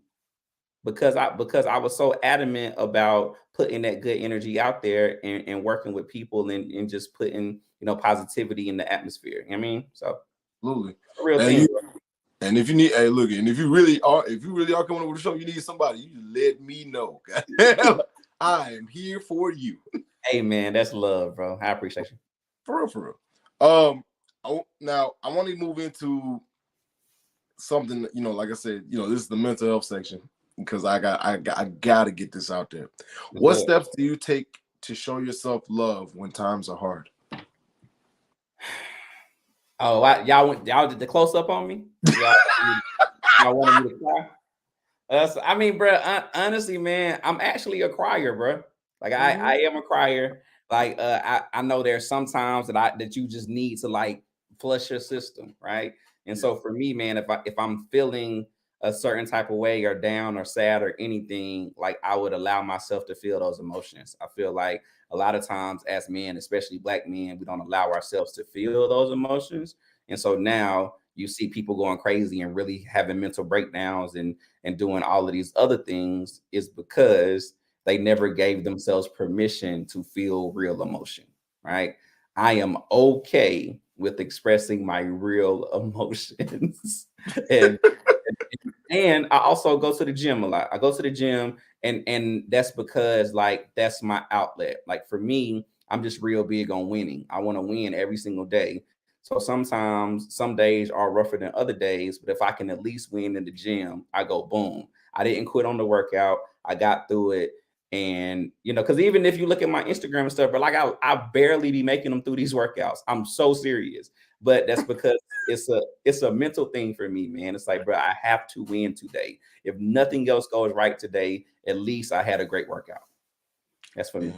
because I was so adamant about putting that good energy out there and working with people and just putting, positivity in the atmosphere. You know what I mean? So
Absolutely.
it's a real
And
thing.
and if you need, hey, look, and if you really are coming over the show, you need somebody, you let me know. I am here for you.
Hey man, that's love, bro. I appreciate you.
For real, for real. Now I want to move into something, like I said, this is the mental health section because I gotta get this out there. What steps do you take to show yourself love when times are hard?
Oh, y'all did the close up on me. Y'all wanted me to cry. So, I mean, bro, honestly, man, I'm actually a crier, bro. Like I am a crier. Like I know there's sometimes that you just need to like flush your system, right? And so for me, man, if I'm feeling a certain type of way or down or sad or anything, like I would allow myself to feel those emotions. I feel like a lot of times as men, especially Black men, we don't allow ourselves to feel those emotions. And so now you see people going crazy and really having mental breakdowns and doing all of these other things is because they never gave themselves permission to feel real emotion, right? I am okay with expressing my real emotions. and and I also go to the gym a lot. I go to the gym and that's because like that's my outlet. Like for me, I'm just real big on winning. I want to win every single day. So sometimes some days are rougher than other days, but if I can at least win in the gym, I go boom. I didn't quit on the workout. I got through it. And because even if you look at my Instagram and stuff, but like I barely be making them through these workouts. I'm so serious. But that's because it's a mental thing for me, man. It's like, bro, I have to win today. If nothing else goes right today, at least I had a great workout. That's for me.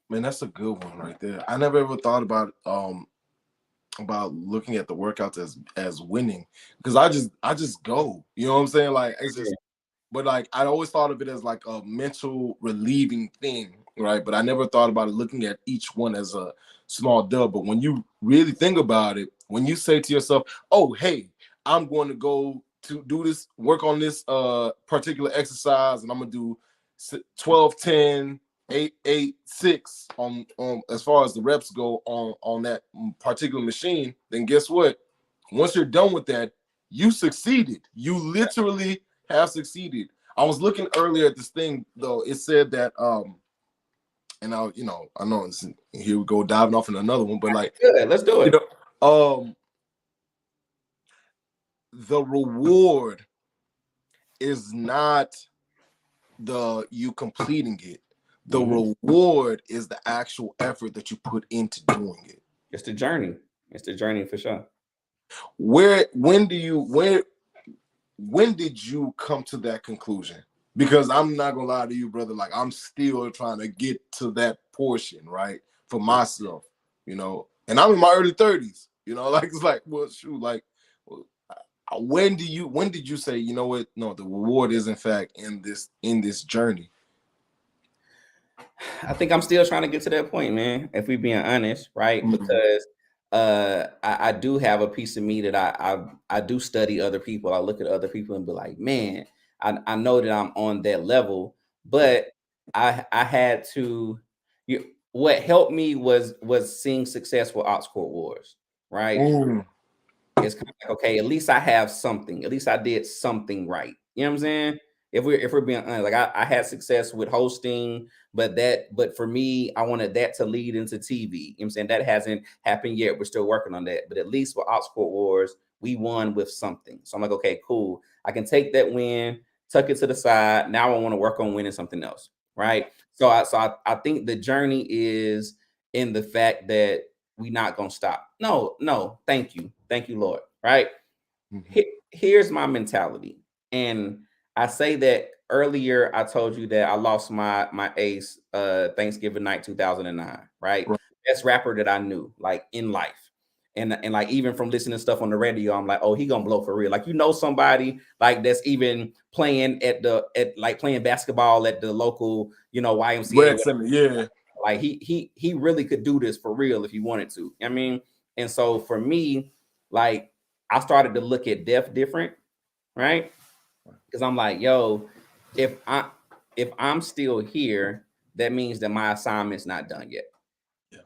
Man, that's a good one right there. I never ever thought about looking at the workouts as winning, because I just go. You know what I'm saying? Like it's just, but like I always thought of it as like a mental relieving thing, right? But I never thought about it looking at each one as a small dub. But when you really think about it, when you say to yourself, "Oh, hey, I'm going to go to do this, work on this particular exercise, and I'm gonna do 12, 10, 8, 8, 6 on as far as the reps go on that particular machine," then guess what? Once you're done with that, you succeeded. You literally have succeeded. I was looking earlier at this thing though. It said that and I know it's, here we go diving off in another one, but like,
good, let's do it.
The reward is not you completing it. The reward is the actual effort that you put into doing it.
It's the journey. It's the journey for sure.
When did you come to that conclusion? Because I'm not gonna lie to you, brother. Like I'm still trying to get to that portion, right? For myself, and I'm in my early 30s. Like it's like, well, shoot, like, when did you say, you know what? No, the reward is in fact in this journey.
I think I'm still trying to get to that point, man. If we being honest, right? Because I do have a piece of me that I do study other people. I look at other people and be like, man, I know that I'm on that level, but I had to. What helped me was seeing success with Oxford Wars, right? It's kind of like, okay, at least I have something. At least I did something right. You know what I'm saying? If we're being honest, like I had success with hosting, but for me, I wanted that to lead into TV. You know what I'm saying? That hasn't happened yet. We're still working on that. But at least with Oxford Wars, we won with something. So I'm like, okay, cool. I can take that win, tuck it to the side. Now I want to work on winning something else. Right. So I think the journey is in the fact that we're not gonna stop. No, thank you, Lord. Right. Here's my mentality, and I say that earlier. I told you that I lost my ace Thanksgiving night 2009. Right, best rapper that I knew, like in life, and like even from listening to stuff on the radio, I'm like, oh, he gonna blow for real. Like somebody like that's even playing at playing basketball at the local YMCA.
Yeah.
Like he really could do this for real if he wanted to. I mean, and so for me, I started to look at death different, right? Because I'm like, yo, if I'm still here, that means that my assignment's not done yet.
Yeah.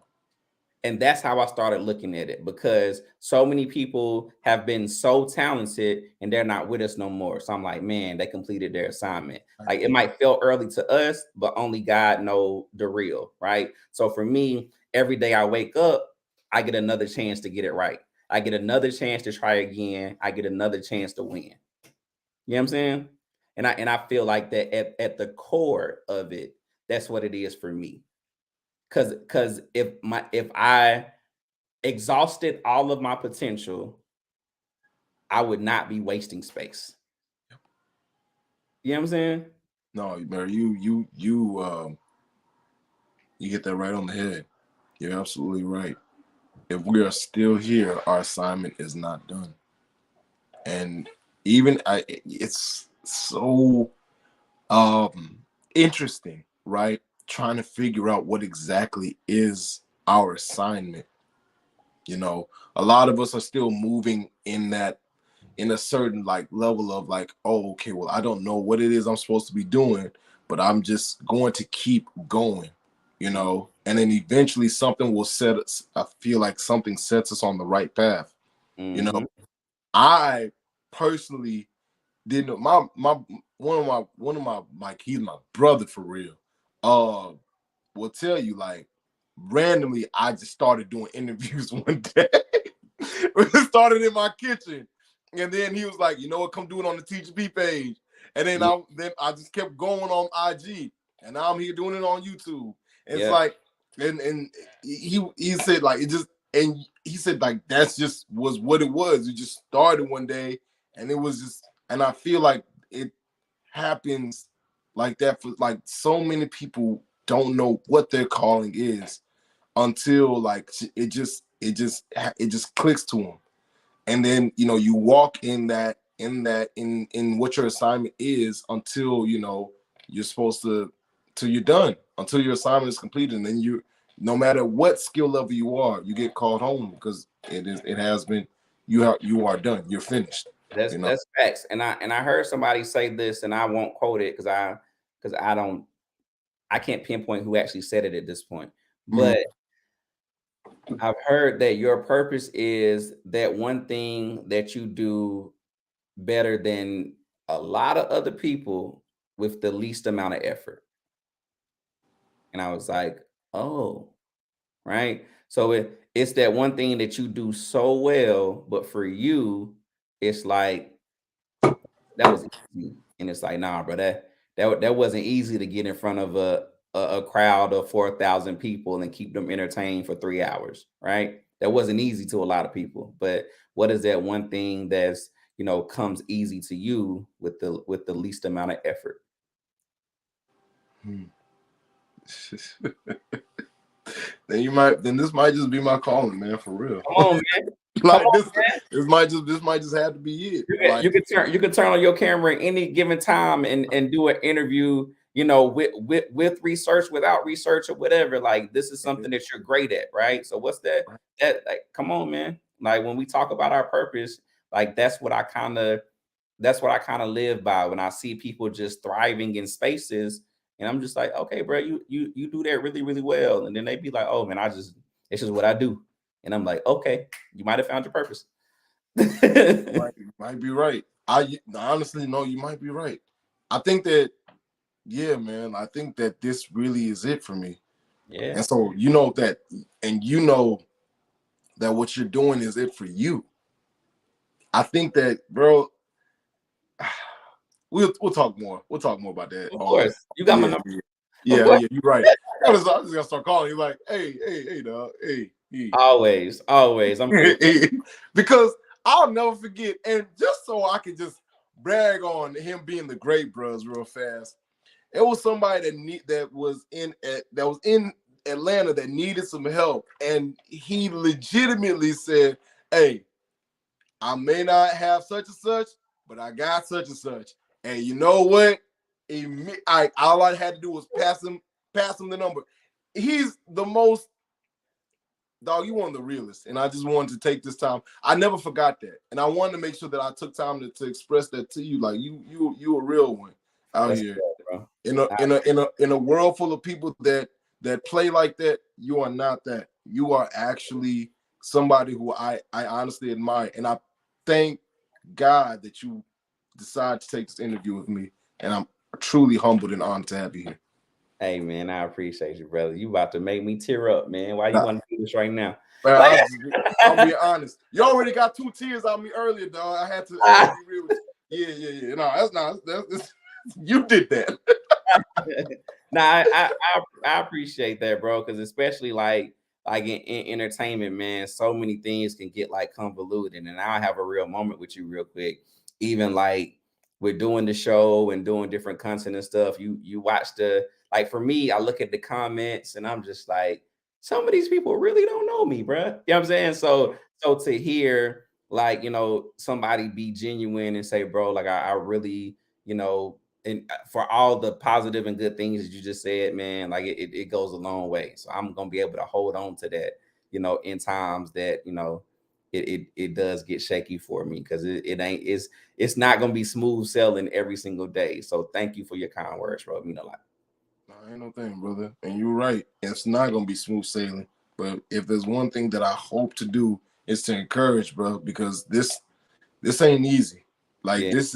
And that's how I started looking at it, because so many people have been so talented and they're not with us no more. So I'm like, man, they completed their assignment. Like, it might feel early to us, but only God know the real, right? So for me, every day I wake up, I get another chance to get it right. I get another chance to try again. I get another chance to win. You know what I'm saying? And I feel like that at the core of it, that's what it is for me. Cause if I exhausted all of my potential, I would not be wasting space. You know what I'm saying?
No, Mary, you get that right on the head. You're absolutely right. If we are still here, our assignment is not done. And even it's so interesting, right? Trying to figure out what exactly is our assignment. You know, a lot of us are still moving in that, in a certain like level of like, oh, okay, well, I don't know what it is I'm supposed to be doing, but I'm just going to keep going, you know, and then eventually something will set us. I feel like something sets us on the right path. You know,
Mm-hmm.
I personally didn't. My one of my like, he's my brother for real. Will tell you, like, randomly I just started doing interviews one day. It started in my kitchen, and then he was like, you know what, come do it on the TGP page. And then
Yeah.
I just kept going on IG, and now I'm here doing it on YouTube. And it's
Yeah.
like, and he said like it just, and he said like that's just was what it was. You just started one day, and it was just, and I feel like it happens like that for like so many people don't know what their calling is until like it just clicks to them, and then you know you walk in what your assignment is until you know you're supposed to, till you're done, until your assignment is completed, and then you, no matter what skill level you are, you get called home because it has been, you are done, you're finished,
That's
you know.
that's facts. And I heard somebody say this, and I won't quote it because I can't pinpoint who actually said it at this point.
Mhm.
But I've heard that your purpose is that one thing that you do better than a lot of other people with the least amount of effort. And I was like, oh, right. So it's that one thing that you do so well, but for you, it's like that was easy. And it's like, nah, bro, that wasn't easy to get in front of a crowd of 4,000 people and keep them entertained for 3 hours, right? That wasn't easy to a lot of people. But what is that one thing that's, comes easy to you with the least amount of effort?
Hmm. Then this might just be my calling, man, for real.
Come on, man. Come
Like
on,
this,
man.
this might just have to be it. Like,
You could turn on your camera at any given time and do an interview, with research, without research, or whatever. Like, this is something that you're great at, right? So what's that? That, like, come on, man. Like, when we talk about our purpose, like, that's what I kind of live by when I see people just thriving in spaces. And I'm just like, okay, bro, you do that really, really well. And then they be like, oh man, it's just what I do. And I'm like, okay, you might have found your purpose.
might be right. I honestly know you might be right. I think that, yeah, man. I think that this really is it for me.
Yeah.
And so you know that, and you know that what you're doing is it for you. I think that, bro. We'll talk more. We'll talk more about that.
Of course. You got my
Yeah,
number.
yeah,
Of
yeah,
course.
yeah. You're right. I'm just gonna start calling you like, hey, dog, hey.
Always, always. I'm here.
Because I'll never forget, and just so I can just brag on him being the great bros real fast. It was somebody that was in Atlanta that needed some help, and he legitimately said, "Hey, I may not have such and such, but I got such and such. And you know what? All I had to do was pass him the number. He's the most, dog. You one of the realest, and I just wanted to take this time. I never forgot that, and I wanted to make sure that I took time to express that to you. Like you a real one. out
That's
here.
good, bro.
In a world full of people that play like that, you are not that. You are actually somebody who I honestly admire, and I thank God that you decided to take this interview with me, and I'm truly humbled and honored to have you here.
Hey man, I appreciate you, brother. You about to make me tear up, man. Why you
Nah,
want to do this right now?
man, I'm being honest. You already got 2 tears out of me earlier, dog. I had to be real with you. Yeah. No, that's not. That's you did that.
Nah, I appreciate that, bro. Because especially like in entertainment, man, so many things can get like convoluted. And I have a real moment with you, real quick. Even like we're doing the show and doing different content and stuff. You watch the like for me, I look at the comments and I'm just like, some of these people really don't know me, bro. You know what I'm saying? So to hear like somebody be genuine and say, bro, like I really and for all the positive and good things that you just said, man, like it goes a long way. So I'm gonna be able to hold on to that, in times that it does get shaky for me because it's not gonna be smooth sailing every single day. So thank you for your kind words, bro. It mean a lot.
No, ain't no thing, brother. And you're right. It's not gonna be smooth sailing. But if there's one thing that I hope to do is to encourage, bro, because this ain't easy. Like
Yeah,
this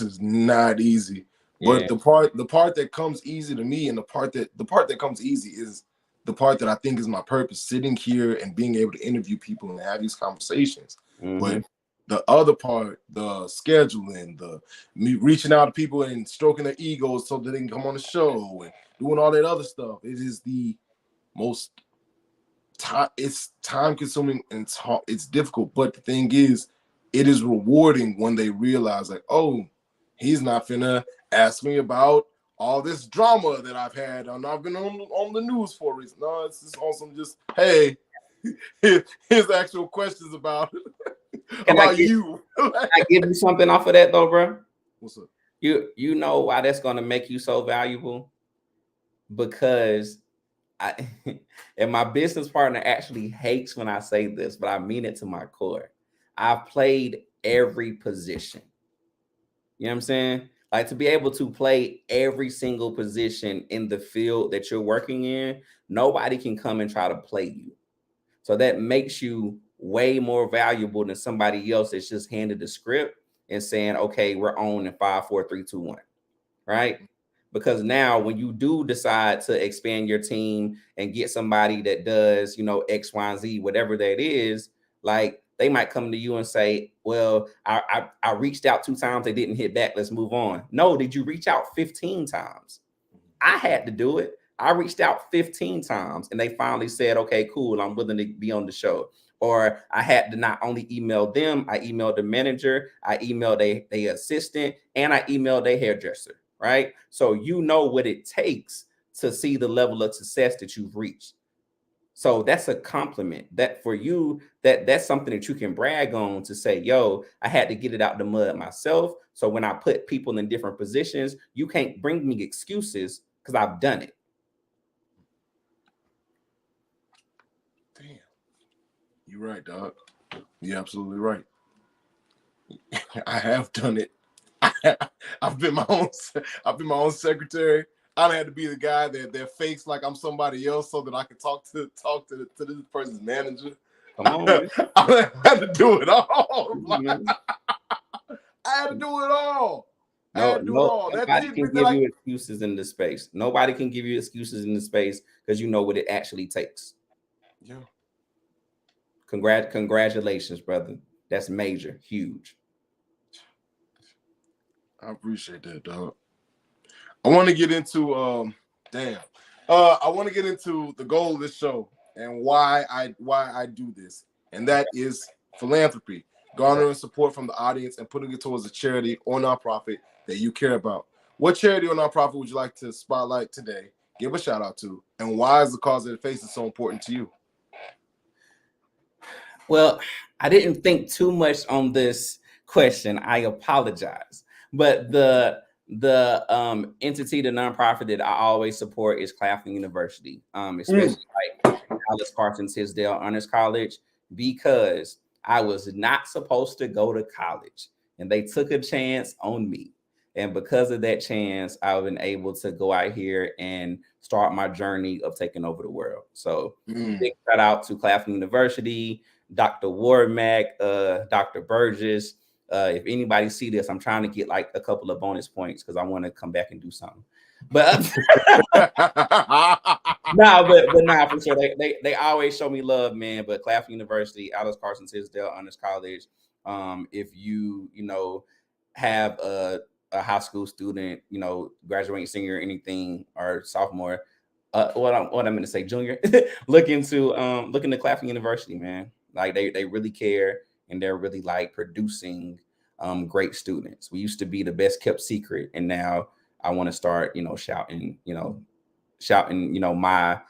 is not easy.
yeah,
But the part that comes easy to me, and the part that comes easy is the part that I think is my purpose, sitting here and being able to interview people and have these conversations.
mm-hmm.
But the other part, the scheduling, the me reaching out to people and stroking their egos so that they can come on the show and doing all that other stuff, it is the most it's time consuming and it's difficult. But the thing is, it is rewarding when they realize like, oh, he's not finna ask me about all this drama that I've had and I've been on the news for a reason. No, it's just awesome. Just hey, here's actual questions about
Can I
you.
I give you something off of that though, bro?
What's up?
You know why that's gonna make you so valuable? Because I and my business partner actually hates when I say this, but I mean it to my core. I've played every position. You know what I'm saying? Like to be able to play every single position in the field that you're working in, nobody can come and try to play you. So that makes you way more valuable than somebody else that's just handed the script and saying, okay, we're on in 5, 4, 3, 2, 1. Right? Because now when you do decide to expand your team and get somebody that does, X, Y, and Z, whatever that is, like they might come to you and say, well, I reached out 2 times, they didn't hit back. Let's move on. No, did you reach out 15 times? I had to do it. I reached out 15 times and they finally said, okay, cool, I'm willing to be on the show. Or I had to not only email them, I emailed the manager, I emailed their assistant, and I emailed their hairdresser, right? So you know what it takes to see the level of success that you've reached. So that's a compliment that for you, that's something that you can brag on to say, yo, I had to get it out the mud myself. So when I put people in different positions, you can't bring me excuses because I've done it.
Damn, you're right, dog. You're absolutely right. I have done it. I've been my own secretary. I had to be the guy that fakes like I'm somebody else so that I can talk to this person's manager.
Come on, man.
I had to do it all.
Man.
I had to do it all. I
No,
had to do it all. That
nobody
did
can give you excuses in this space. Nobody can give you excuses in this space because you know what it actually takes.
Yeah.
Congratulations, brother. That's major, huge.
I appreciate that, dog. I want to get into I want to get into the goal of this show and why I do this, and that is philanthropy, garnering support from the audience and putting it towards a charity or nonprofit that you care about. What charity or nonprofit would you like to spotlight today, give a shout out to, and why is the cause that it faces so important to you?
Well, I didn't think too much on this question. I apologize. But the entity, the nonprofit that I always support is Claflin University, especially like Alice Parsons Tisdale Honors College, because I was not supposed to go to college and they took a chance on me. And because of that chance, I've been able to go out here and start my journey of taking over the world. So big shout out to Claflin University, Dr. Warmack, Dr. Burgess. If anybody see this, I'm trying to get like a couple of bonus points because I want to come back and do something. But nah, for sure. They always show me love, man. But Claflin University, Alice Carson Tisdale Honors College. If you have a high school student, graduating senior, anything, or sophomore, what I'm going to say, junior, look into Claflin University, man. Like they really care, and they're really like producing great students. We used to be the best kept secret, and now I want to start, shouting my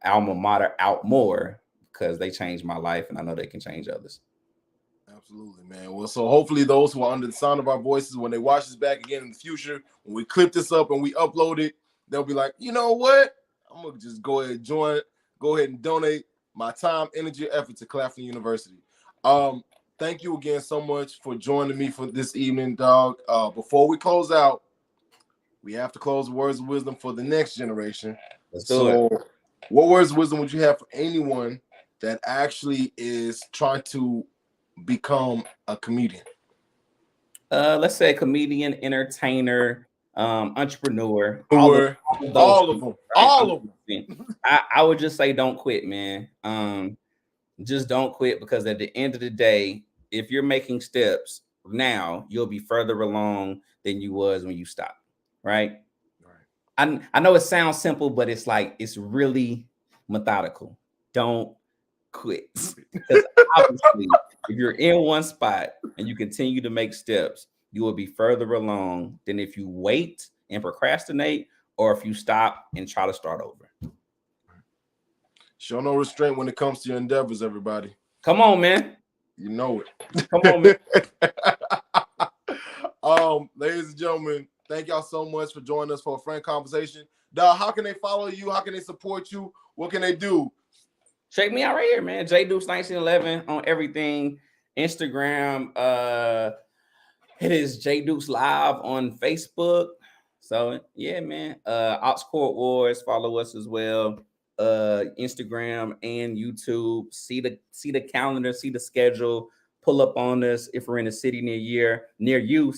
alma mater out more because they changed my life, and I know they can change others.
Absolutely, man. Well, so hopefully those who are under the sound of our voices, when they watch this back again in the future, when we clip this up and we upload it, they'll be like, you know what? I'm gonna just go ahead and join. Go ahead and donate my time, energy, effort to Claflin University. Thank you again so much for joining me for this evening, dog. Before we close out, we have to close with words of wisdom for the next generation.
Let's do it.
What words of wisdom would you have for anyone that actually is trying to become a comedian?
Let's say a comedian, entertainer, entrepreneur,
all of them.
I would just say don't quit, man. Just don't quit, because at the end of the day, if you're making steps now, you'll be further along than you was when you stopped, right? I know it sounds simple, but it's really methodical. Don't quit. Because obviously, if you're in one spot and you continue to make steps, you will be further along than if you wait and procrastinate, or if you stop and try to start over.
Show no restraint when it comes to your endeavors, everybody.
Come on, man.
You know it.
Come on, man.
Ladies and gentlemen, thank y'all so much for joining us for a frank conversation. Dog, how can they follow you? How can they support you? What can they do?
Check me out right here, man. J Dukes 1911 on everything. Instagram. It is J Dukes Live on Facebook. So yeah, man. Ox Court Wars, follow us as well. Instagram and YouTube. See the calendar, see the schedule, pull up on us if we're in a city near you,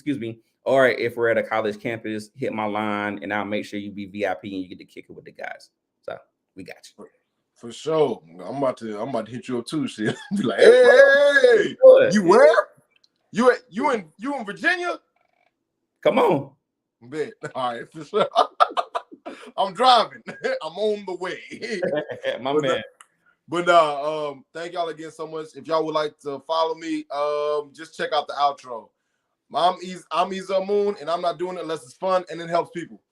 or if we're at a college campus, hit my line and I'll make sure you be VIP and you get to kick it with the guys. So we got you.
For sure. I'm about to hit you up too. Shit. Be like, hey, you where? You in Virginia?
Come on.
Bet. All right, for sure. I'm driving. I'm on the way.
My man.
But thank y'all again so much. If y'all would like to follow me, just check out the outro. I'm Ezel Moon, and I'm not doing it unless it's fun and it helps people.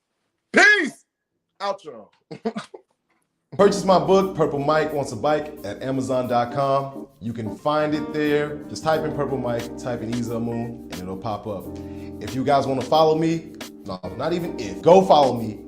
Peace. Outro. Purchase my book, Purple Mike Wants a Bike, at Amazon.com. You can find it there. Just type in Purple Mike, type in Ezel Moon, and it'll pop up. If you guys want to follow me, no, not even if, go follow me at